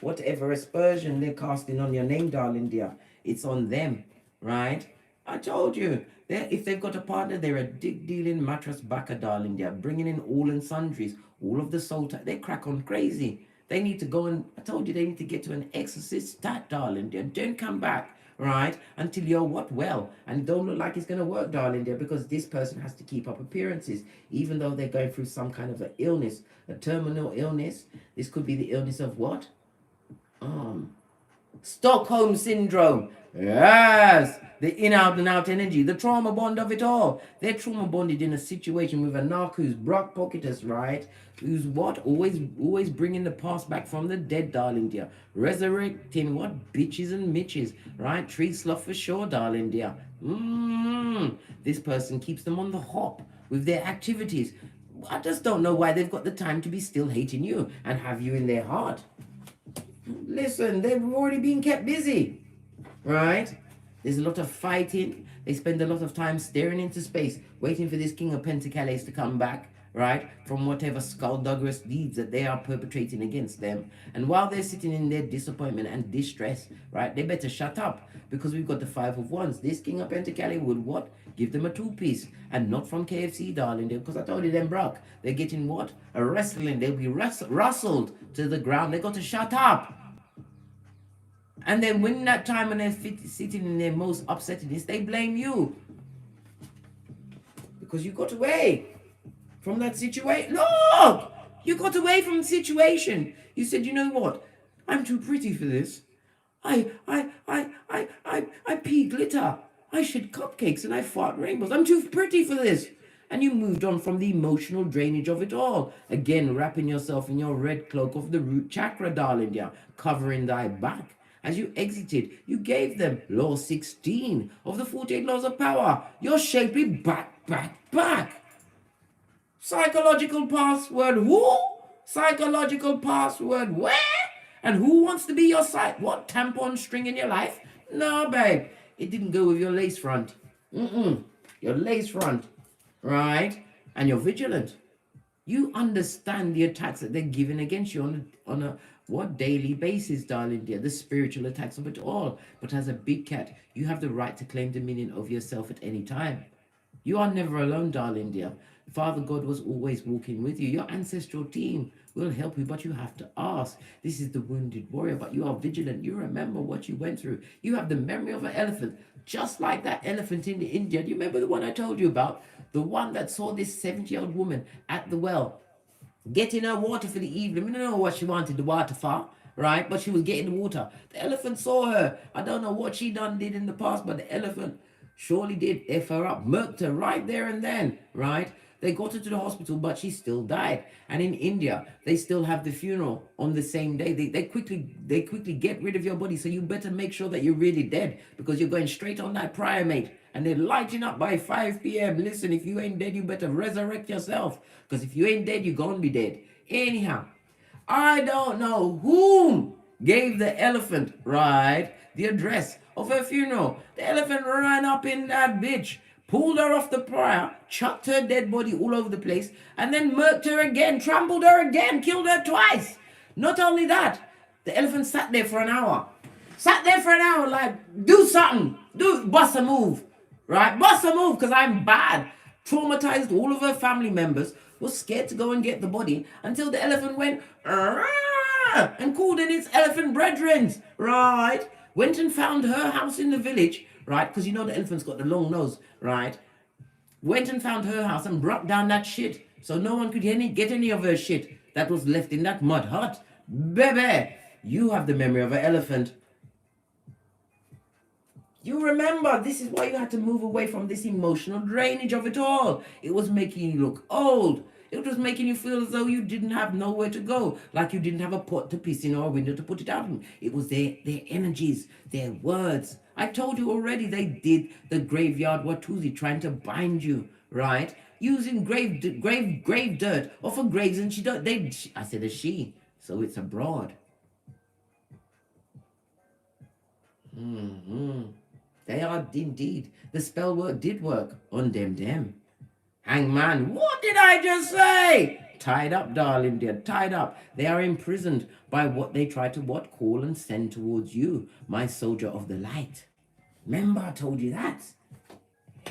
Whatever aspersion they're casting on your name, darling dear, it's on them, right? I told you, if they've got a partner, they're a dick-dealing mattress backer, darling dear, bringing in all and sundries, all of the soul. They crack on crazy. They need to go and, I told you, they need to get to an exorcist stat, darling dear. Don't come back, right, until you're what? Well, and don't look like it's going to work, darling dear, because this person has to keep up appearances, even though they're going through some kind of an illness, a terminal illness. This could be the illness of what? Stockholm syndrome. Yes, the in-out and out energy, the trauma bond of it all. They're trauma bonded in a situation with a narc who's Brock Pocketus, right? Who's what? Always bringing the past back from the dead, darling dear. Resurrecting what? Bitches and mitches, right? Tree slough for sure, darling dear. This person keeps them on the hop with their activities. I just don't know why they've got the time to be still hating you and have you in their heart. Listen, they've already been kept busy, right? There's a lot of fighting. They spend a lot of time staring into space, waiting for this King of Pentacles to come back, right? From whatever skullduggerous deeds that they are perpetrating against them. And while they're sitting in their disappointment and distress, right, they better shut up, because we've got the Five of Wands. This King of Pentacles would what? Give them a two-piece, and not from KFC, darling, because I told you them, Brock, they're getting what? A wrestling. They'll be rustled to the ground. They got to shut up. And then when that time when they're sitting in their most upsettingness, they blame you. Because you got away from that situation. Look! You got away from the situation. You said, you know what? I'm too pretty for this. I pee glitter. I shed cupcakes and I fart rainbows. I'm too pretty for this. And you moved on from the emotional drainage of it all. Again, wrapping yourself in your red cloak of the root chakra, darling dear, covering thy back. As you exited, you gave them law 16 of the 48 laws of power. Your shapely back. Psychological password who? Psychological password where? And who wants to be your what tampon string in your life? No, babe. It didn't go with your lace front. Your lace front. Right? And you're vigilant. You understand the attacks that they're giving against you on a what daily basis, darling dear, the spiritual attacks of it all. But as a big cat, you have the right to claim dominion over yourself at any time. You are never alone, darling dear. Father God was always walking with you. Your ancestral team will help you, but you have to ask. This is the wounded warrior, but you are vigilant. You remember what you went through. You have the memory of an elephant, just like that elephant in India. Do you remember the one I told you about? The one that saw this 70-year-old woman at the well, getting her water for the evening. We don't know what she wanted the water for, right? But she was getting the water. The elephant saw her. I don't know what she did in the past, but the elephant surely did F her up, murked her right there and then, right? They got her to the hospital, but she still died. And in India, they still have the funeral on the same day. They quickly get rid of your body. So you better make sure that you're really dead, because you're going straight on that prayer, mate. And they're lighting up by 5 p.m. Listen, if you ain't dead, you better resurrect yourself. Because if you ain't dead, you're going to be dead. Anyhow, I don't know whom gave the elephant, right, the address of her funeral. The elephant ran up in that bitch, pulled her off the pyre, chucked her dead body all over the place, and then murked her again, trampled her again, killed her twice. Not only that, the elephant sat there for an hour. Sat there for an hour like, do something. Bust a move. Right? Bust a move, because I'm bad. Traumatized all of her family members, was scared to go and get the body until the elephant went and called in its elephant brethren. Right? Went and found her house in the village. Right? Because you know the elephant's got the long nose. Right? Went and found her house and brought down that shit. So no one could get any of her shit that was left in that mud hut. Baby, you have the memory of an elephant. You remember, this is why you had to move away from this emotional drainage of it all. It was making you look old. It was making you feel as though you didn't have nowhere to go, like you didn't have a pot to piss in or a window to put it out in. It was their energies, their words. I told you already, they did the graveyard Watusi, trying to bind you, right? Using grave dirt off of graves, and I said a she, so it's abroad. They are indeed. The spell work did work on them. Hangman, what did I just say? Tied up, darling dear, tied up. They are imprisoned by what they try to call and send towards you, my soldier of the light. Remember I told you that?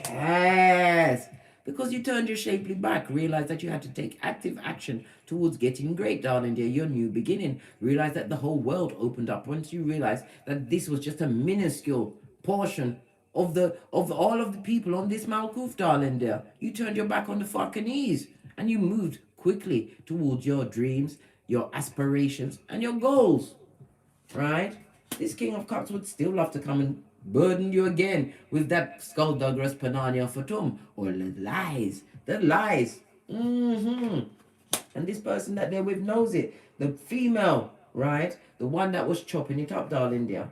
Yes. Because you turned your shapely back, realized that you had to take active action towards getting great, darling dear, your new beginning. Realized that the whole world opened up once you realized that this was just a minuscule portion of all of the people on this Malkuth, darling dear. You turned your back on the fucking ease and you moved quickly towards your dreams, your aspirations, and your goals. Right? This King of Cups would still love to come and burden you again with that Skullduggerous Panania Fatum, or the lies. And this person that they're with knows it. The female, right? The one that was chopping it up, darling dear.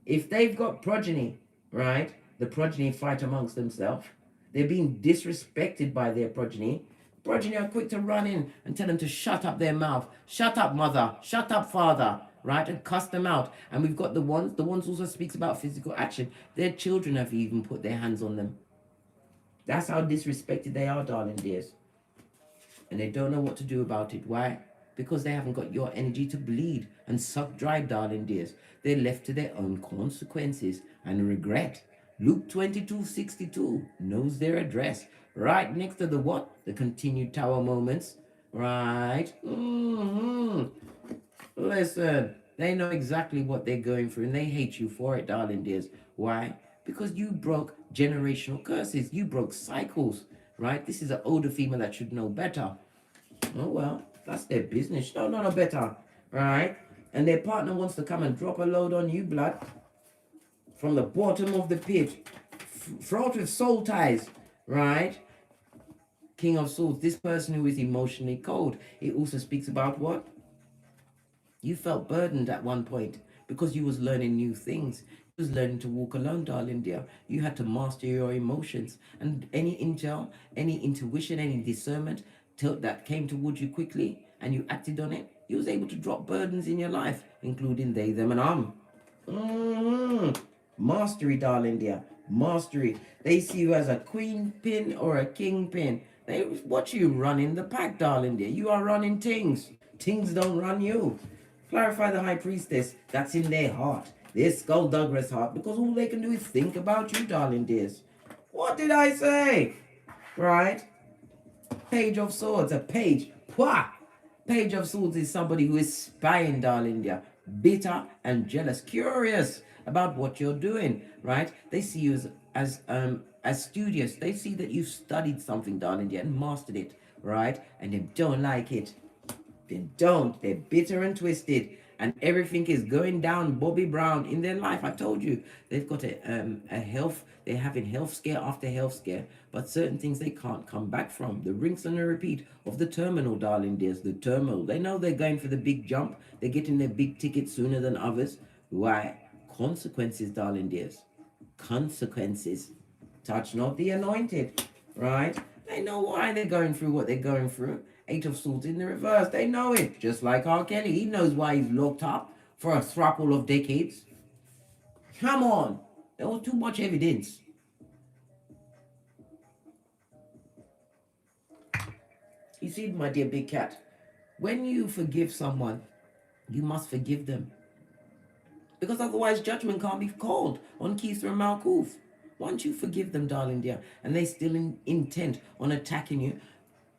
If they've got progeny, right? The progeny fight amongst themselves. They're being disrespected by their progeny. Progeny are quick to run in and tell them to shut up their mouth. Shut up, mother. Shut up, father. Right? And cuss them out. And we've got the ones also speaks about physical action. Their children have even put their hands on them. That's how disrespected they are, darling dears. And they don't know what to do about it. Why? Because they haven't got your energy to bleed and suck dry, darling dears. They're left to their own consequences and regret. Luke 22:62 knows their address. Right next to the what? The continued tower moments. Right? Listen, they know exactly what they're going through and they hate you for it, darling dears. Why? Because you broke generational curses. You broke cycles. Right? This is an older female that should know better. Oh, well, that's their business. No better. Right? And their partner wants to come and drop a load on you, blood. From the bottom of the pit. Fraught with soul ties. Right? King of Swords. This person who is emotionally cold. It also speaks about what? You felt burdened at one point because you was learning new things. You was learning to walk alone, darling dear. You had to master your emotions. And any intel, any intuition, any discernment that came towards you quickly and you acted on it, you was able to drop burdens in your life, including they, them, and Mastery, darling dear. Mastery. They see you as a queen pin or a king pin. They watch you running the pack, darling dear. You are running things. Things don't run you. Clarify the high priestess that's in their heart, their skullduggerous heart, because all they can do is think about you, darling dears. What did I say? Right? Page of Swords, a page. Pwah! Page of Swords is somebody who is spying, darling dear, bitter and jealous, curious about what you're doing, right? They see you as studious. They see that you've studied something, darling dear, and mastered it, right? And they don't like it. They don't. They're bitter and twisted, and everything is going down Bobby Brown in their life. I told you they've got a health. They're having health scare after health scare, but certain things they can't come back from. The rinse and the repeat of the terminal, darling dears. The terminal. They know they're going for the big jump. They're getting their big ticket sooner than others. Why? Consequences, darling dears. Consequences. Touch not the anointed, right? They know why they're going through what they're going through. Eight of Swords in the reverse. They know it. Just like R. Kelly. He knows why he's locked up for a thrapple of decades. Come on. There was too much evidence. You see, my dear big cat, when you forgive someone, you must forgive them. Because otherwise judgment can't be called on Keith and Malkuth. Once you forgive them, darling dear, and they still intent on attacking you,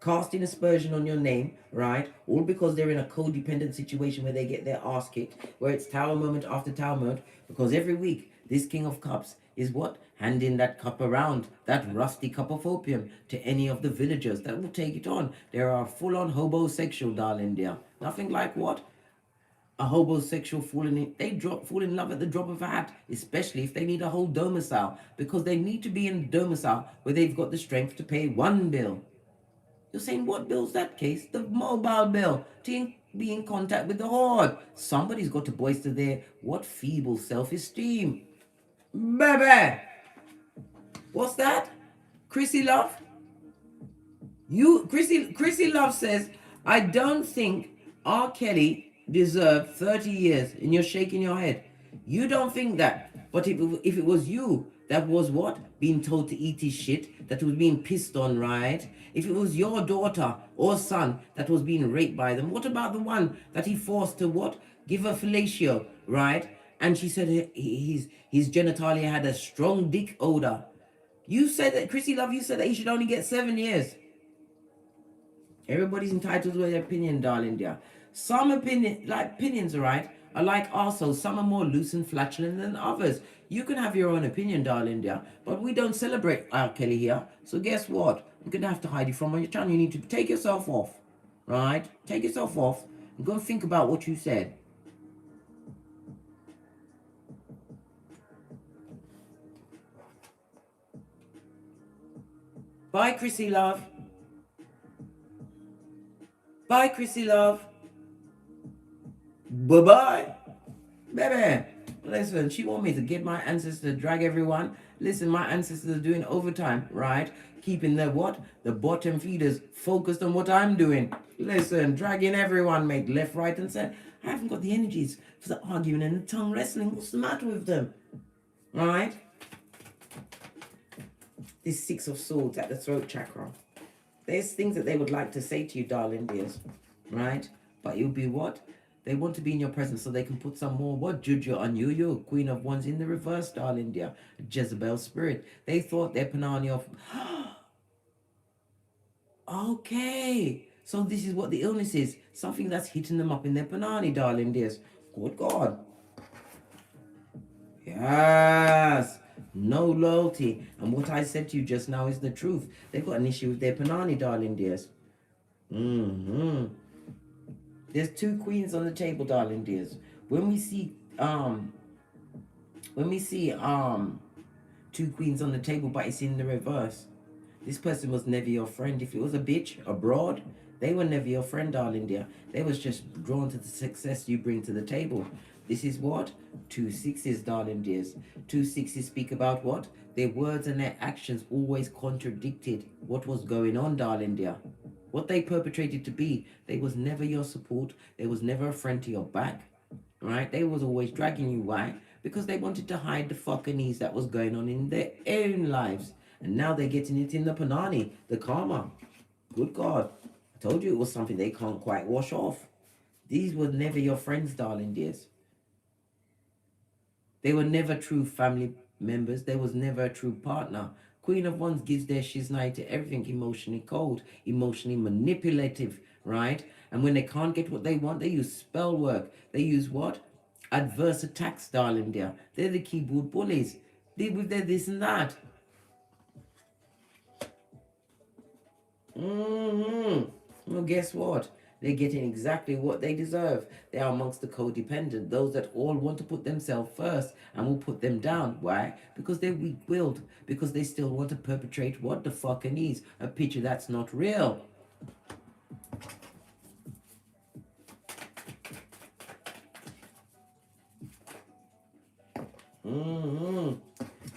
casting aspersion on your name, right? All because they're in a codependent situation where they get their ass kicked, where it's tower moment after tower moment, because every week this King of Cups is what? Handing that cup around, that rusty cup of opium, to any of the villagers that will take it on. They are full-on homosexual, darling dear. Nothing like what? A homosexual fall in love at the drop of a hat, especially if they need a whole domicile, because they need to be in a domicile where they've got the strength to pay one bill. You're saying, what bill's that, Case? The mobile bill, to be in contact with the horde. Somebody's got to bolster their, what, feeble self-esteem. Baby! What's that? Chrissy Love? Chrissy Love says, I don't think R. Kelly deserved 30 years, and you're shaking your head. You don't think that, but if it was you that was what? Being told to eat his shit, that was being pissed on, right? If it was your daughter or son that was being raped by them, what about the one that he forced to what? Give her fellatio, right? And she said his genitalia had a strong dick odor. You said that, Chrissy Love, you said that he should only get 7 years. Everybody's entitled to their opinion, darling dear. Some opinions, right, are like also, some are more loose and flatulent than others. You can have your own opinion, darling dear, but we don't celebrate R. Kelly here. So guess what? I'm going to have to hide you from your channel. You need to take yourself off, right? Take yourself off and go and think about what you said. Bye, Chrissy Love. Bye, Chrissy Love. Bye-bye. Baby. Listen, she want me to get my ancestors to drag everyone. Listen, my ancestors are doing overtime, right? Keeping the what? The bottom feeders focused on what I'm doing. Listen, dragging everyone, mate, left, right, and center. I haven't got the energies for the arguing and the tongue wrestling. What's the matter with them? Right? This Six of Swords at the throat chakra. There's things that they would like to say to you, darling dears, right? But you'll be what? They want to be in your presence so they can put some more what juju on you. You're Queen of Wands in the reverse, darling dear. Jezebel spirit. They thought their panani of... Okay. So this is what the illness is. Something that's hitting them up in their panani, darling dears. Good God. Yes. No loyalty. And what I said to you just now is the truth. They've got an issue with their panani, darling dears. There's two queens on the table, darling dears. When we see two queens on the table, but it's in the reverse, this person was never your friend. If it was a bitch abroad, they were never your friend, darling dear. They was just drawn to the success you bring to the table. This is what? 2 6s, darling dears. 2 6s speak about what? Their words and their actions always contradicted what was going on, darling dear. What they perpetrated to be, they was never your support. They was never a friend to your back, right? They was always dragging you. Why? Because they wanted to hide the fuckiness that was going on in their own lives. And now they're getting it in the panani, the karma. Good God. I told you it was something they can't quite wash off. These were never your friends, darling dears. They were never true family members. There was never a true partner. Queen of Wands gives their shiznai to everything emotionally cold, emotionally manipulative, right? And when they can't get what they want, they use spell work. They use what? Adverse attacks, darling dear. They're the keyboard bullies. They with their this and that. Well, guess what? They're getting exactly what they deserve. They are amongst the codependent, those that all want to put themselves first and will put them down. Why? Because they're weak-willed. Because they still want to perpetrate what the fucking is. A picture that's not real.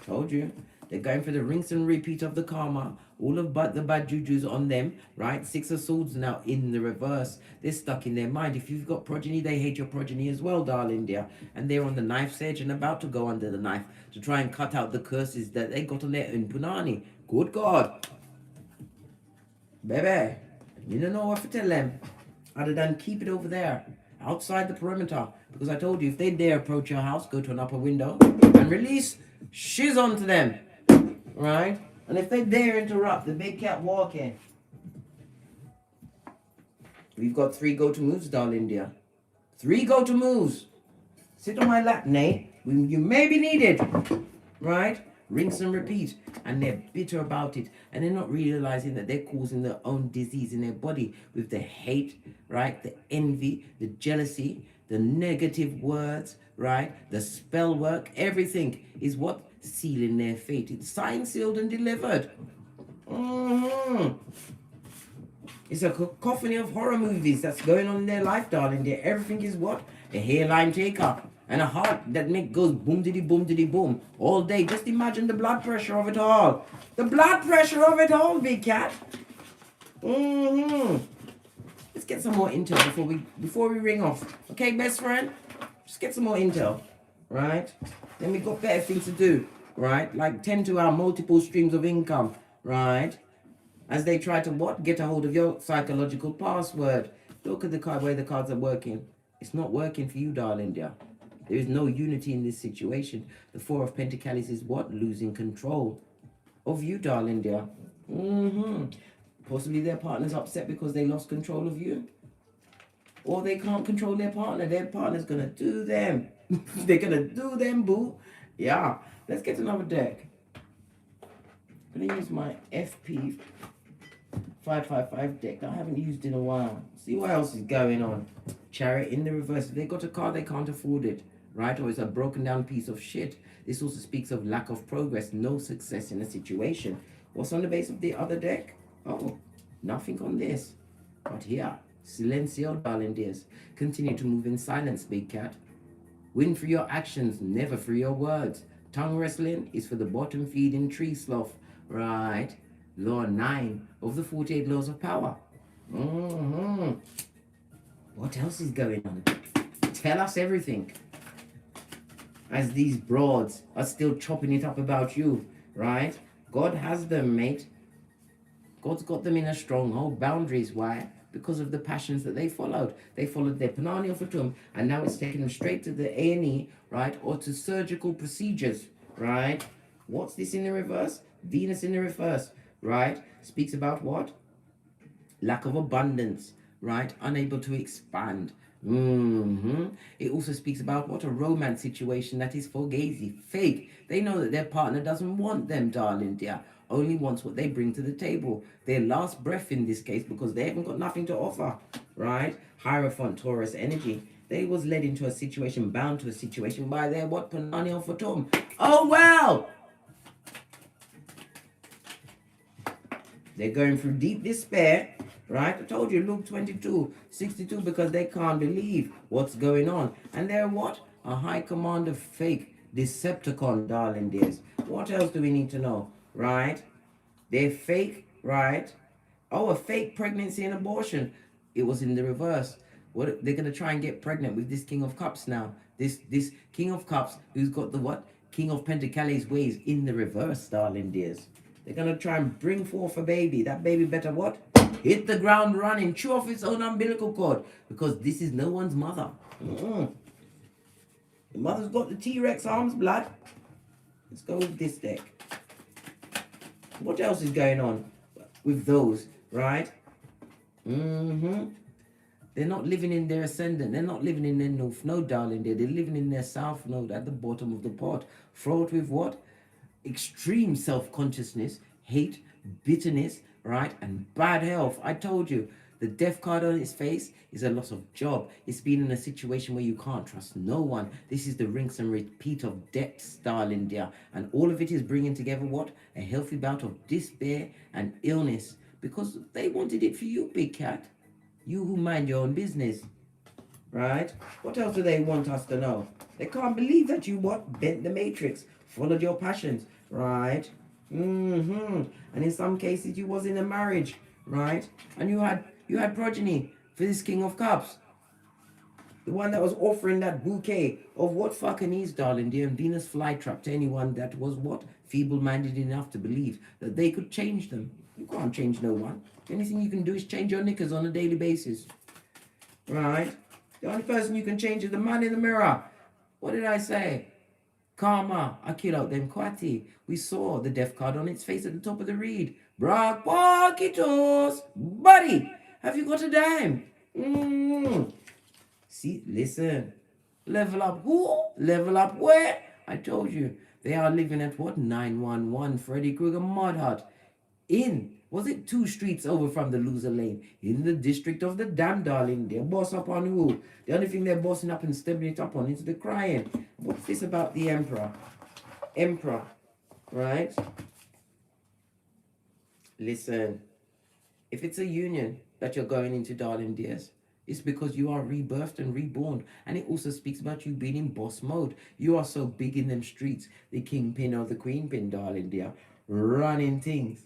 Told you. They're going for the rinse and repeat of the karma. All of the bad jujus on them, right? Six of Swords now in the reverse. They're stuck in their mind. If you've got progeny, they hate your progeny as well, darling dear. And they're on the knife's edge and about to go under the knife to try and cut out the curses that they got on their own punani. Good God. Baby, you don't know what to tell them other than keep it over there, outside the perimeter. Because I told you, if they dare approach your house, go to an upper window and release shiz onto them, right? And if they dare interrupt the big cat walking, we've got 3 go-to moves, darling dear. 3 go-to moves. Sit on my lap, Nay. You may be needed, right? Rinse and repeat. And they're bitter about it. And they're not realizing that they're causing their own disease in their body with the hate, right? The envy, the jealousy, the negative words, right? The spell work. Everything is what? Sealing their fate. It's signed, sealed, and delivered. It's a cacophony of horror movies that's going on in their life, darling. There, everything is what? A hairline taker and a heart that goes boom diddy boom all day. Just imagine the blood pressure of it all. The blood pressure of it all, big cat. Let's get some more intel before we ring off. Okay, best friend? Just get some more intel, right? Then we got better things to do, right? Like tend to our multiple streams of income, right? As they try to what? Get a hold of your psychological password. Look at the card, way the cards are working. It's not working for you, darling dear. There is no unity in this situation. The 4 of Pentacles is what? Losing control of you, darling dear. Possibly their partner's upset because they lost control of you. Or they can't control their partner. Their partner's going to do them. They're going to do them, boo. Yeah. Let's get another deck. I'm going to use my FP 555 deck that I haven't used in a while. See what else is going on. Chariot in the reverse. If they got a car, they can't afford it, right? Or it's a broken down piece of shit. This also speaks of lack of progress, no success in a situation. What's on the base of the other deck? Oh, nothing on this. But here, silencio, darling dears. Continue to move in silence, big cat. Win for your actions, never for your words. Tongue wrestling is for the bottom feeding tree sloth, right? Law 9 of the 48 laws of power. What else is going on? Tell us everything. As these broads are still chopping it up about you, right? God has them, mate. God's got them in a stronghold. Boundaries. Why? Because of the passions that they followed. They followed their Panani of Fatum, and now it's taking them straight to the A&E, right? Or to surgical procedures, right? What's this in the reverse? Venus in the reverse, right? Speaks about what? Lack of abundance, right? Unable to expand. It also speaks about what? A romance situation that is fugazi, fake. They know that their partner doesn't want them, darling dear. Only wants what they bring to the table. Their last breath in this case, because they haven't got nothing to offer, right? Hierophant, Taurus energy. They was led into a situation, bound to a situation by their what? Panani of Fatum. Oh, well! They're going through deep despair, right? I told you, Luke 22:62, because they can't believe what's going on. And they're what? A high command of fake Decepticon, darling dears. What else do we need to know, right? They're fake, right? Oh, a fake pregnancy and abortion. It was in the reverse. What? They're going to try and get pregnant with this King of Cups now. This King of Cups who's got the what? King of Pentacles ways in the reverse, darling dears. They're going to try and bring forth a baby. That baby better what? Hit the ground running, chew off its own umbilical cord, because this is no one's mother. The mother's got the T-Rex arms, blood. Let's go with this deck. What else is going on with those, right? They're not living in their ascendant. They're not living in their north node, darling. They're living in their south node at the bottom of the pot. Fraught with what? Extreme self-consciousness, hate, bitterness, right? And bad health. I told you, the death card on its face is a loss of job. It's been in a situation where you can't trust no one. This is the rinse and repeat of debts, darling dear. And all of it is bringing together what? A healthy bout of despair and illness. Because they wanted it for you, big cat. You who mind your own business, right? What else do they want us to know? They can't believe that you what? Bent the matrix, followed your passions, right? And in some cases you was in a marriage, right? And you had progeny for this King of Cups. The one that was offering that bouquet of what fucking is, darling dear, and Venus flytrap to anyone that was what? Feeble-minded enough to believe that they could change them. You can't change no one. The only thing you can do is change your knickers on a daily basis. Right? The only person you can change is the man in the mirror. What did I say? Karma. I kill out them kwati. We saw the death card on its face at the top of the read. Brakwakitos. Buddy, have you got a dime? See, listen. Level up who? Level up where? I told you. They are living at what? 911 Freddy Krueger Mud Hut. Was it 2 streets over from the loser lane? In the district of the damn, darling. They're boss up on who? The only thing they're bossing up and stepping it up on is the crying. What's this about the emperor? Emperor, right? Listen, if it's a union that you're going into, darling dears, it's because you are rebirthed and reborn. And it also speaks about you being in boss mode. You are so big in them streets, the kingpin or the queenpin, darling dear, running things,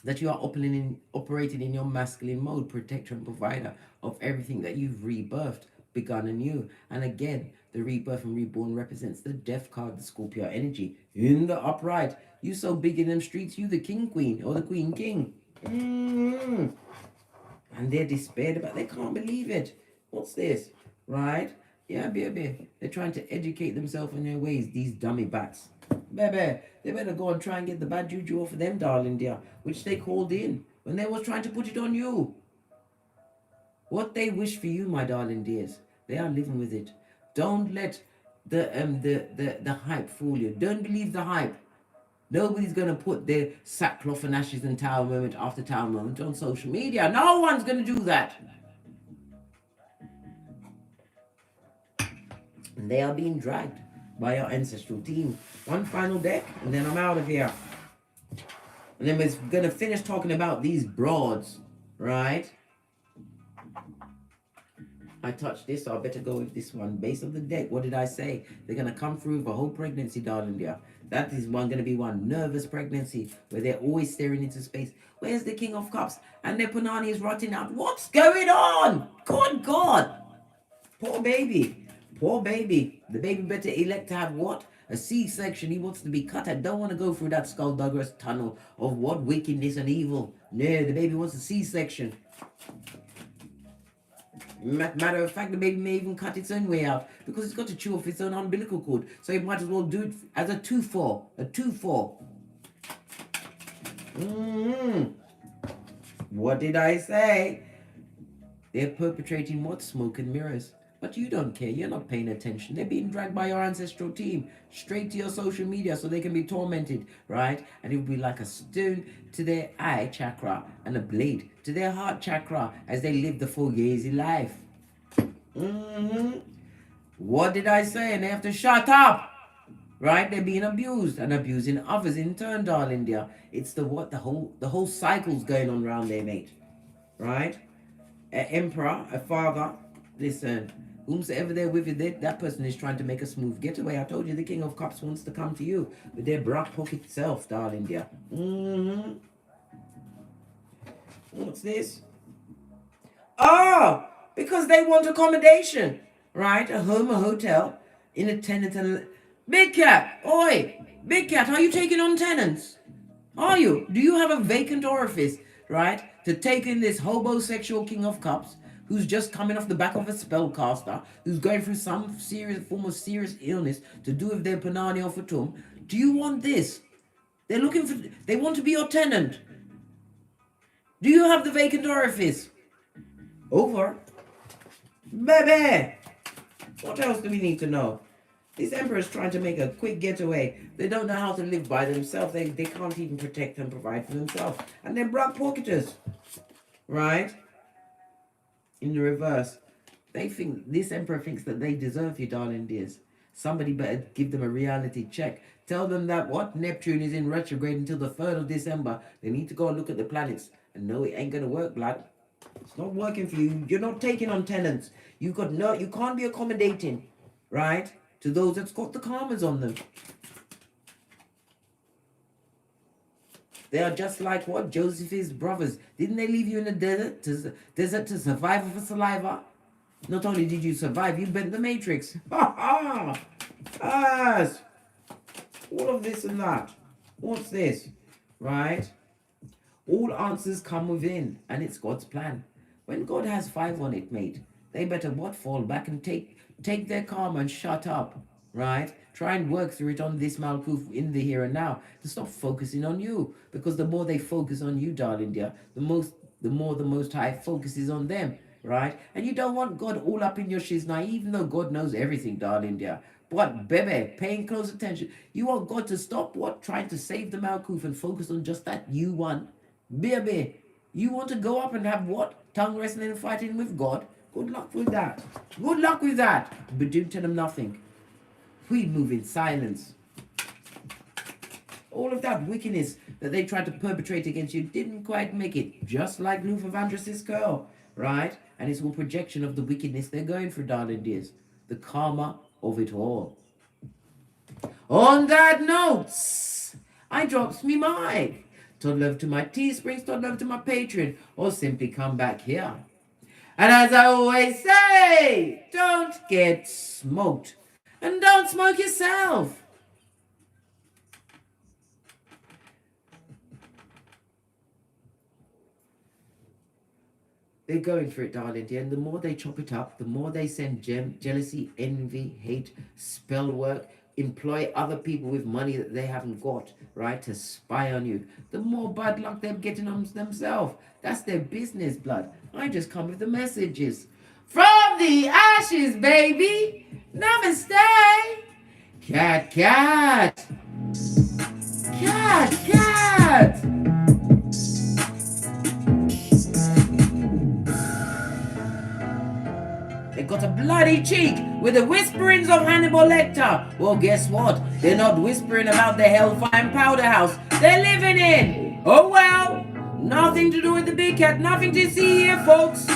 that you are operating in your masculine mode, protector and provider of everything that you've rebirthed, begun anew. And again, the rebirth and reborn represents the death card, the Scorpio energy. In the upright, you so big in them streets, you the king queen or the queen king. And they're despaired about, they can't believe it. What's this, right? Yeah, baby. They're trying to educate themselves in their ways, these dummy bats. Baby, they better go and try and get the bad juju off of them, darling dear, which they called in when they was trying to put it on you. What they wish for you, my darling dears, they are living with it. Don't let the hype fool you. Don't believe the hype. Nobody's going to put their sackcloth and ashes and tower moment after tower moment on social media. No one's going to do that. And they are being dragged by our ancestral team. One final deck, and then I'm out of here. And then we're going to finish talking about these broads, right? I touched this, so I better go with this one. Base of the deck, what did I say? They're going to come through with a whole pregnancy, darling dear. That is going to be one nervous pregnancy where they're always staring into space. Where's the King of Cups? And their punani is rotting out. What's going on? Good God. Poor baby. Poor baby. The baby better elect to have what? A C-section. He wants to be cut. I don't want to go through that skullduggerous tunnel of what? Wickedness and evil. No, the baby wants a C-section. Matter of fact, the baby may even cut its own way out because it's got to chew off its own umbilical cord. So it might as well do it as a 2-4. A 2-4. What did I say? They're perpetrating what? Smoke and mirrors. But you don't care. You're not paying attention. They're being dragged by your ancestral team straight to your social media so they can be tormented, right? And it will be like a stone to their eye chakra and a blade to their heart chakra as they live the fugazi life. What did I say? And they have to shut up, right? They're being abused and abusing others in turn, darling dear. It's the what? The whole cycle's going on around there, mate, right? An emperor, a father. Listen. Whomsoever they're with you, that person is trying to make a smooth getaway. I told you the King of Cups wants to come to you with their black pocket self, darling dear. What's this? Oh, because they want accommodation, right? A home, a hotel, in a tenant. Big cat, oi, big cat, are you taking on tenants? Are you? Do you have a vacant orifice, right? To take in this homosexual King of Cups who's just coming off the back of a spellcaster, who's going through some serious form of serious illness to do with their Panani or Fatum? Do you want this? They're looking for, they want to be your tenant. Do you have the vacant orifice? Over. Baby! What else do we need to know? This emperor is trying to make a quick getaway. They don't know how to live by themselves. They can't even protect and provide for themselves. And they're broke pocketers. Right? In the reverse. They think, this emperor thinks that they deserve you, darling dears. Somebody better give them a reality check. Tell them that what? Neptune is in retrograde until the 3rd of December. They need to go and look at the planets. And no, it ain't going to work, blood. It's not working for you. You're not taking on tenants. You can't be accommodating, right? To those that's got the karmas on them. They are just like what? Joseph's brothers. Didn't they leave you in the desert to survive with saliva? Not only did you survive, you bent the matrix. Ha ha! Yes! All of this and that. What's this? Right? All answers come within, and it's God's plan. When God has 5 on it, mate, they better what? Fall back and take their karma and shut up, right? Try and work through it on this Malkuth in the here and now to stop focusing on you. Because the more they focus on you, darling dear, the more the Most High focuses on them, right? And you don't want God all up in your shizna, even though God knows everything, darling dear. But baby, paying close attention. You want God to stop what? Trying to save the Malkuth and focus on just that you one. Baby, you want to go up and have what? Tongue wrestling and fighting with God? Good luck with that. Good luck with that. But don't tell them nothing. We move in silence. All of that wickedness that they tried to perpetrate against you didn't quite make it. Just like Luther Vandross's girl, right? And it's all projection of the wickedness they're going for, darling dears. The karma of it all. On that note, I drops me mic. Todd love to my Teesprings, Todd love to my Patreon, or simply come back here. And as I always say, don't get smoked. And don't smoke yourself. They're going for it, darling dear. And the more they chop it up, the more they send jealousy, envy, hate, spell work, employ other people with money that they haven't got, right, to spy on you. The more bad luck they're getting on themselves. That's their business, blood. I just come with the messages. From the ashes, baby. Namaste. Cat, cat. Cat, cat. They got a bloody cheek with the whisperings of Hannibal Lecter. Well, guess what? They're not whispering about the Hellfire Powder House they're living in. Oh well, nothing to do with the big cat, nothing to see here, folks.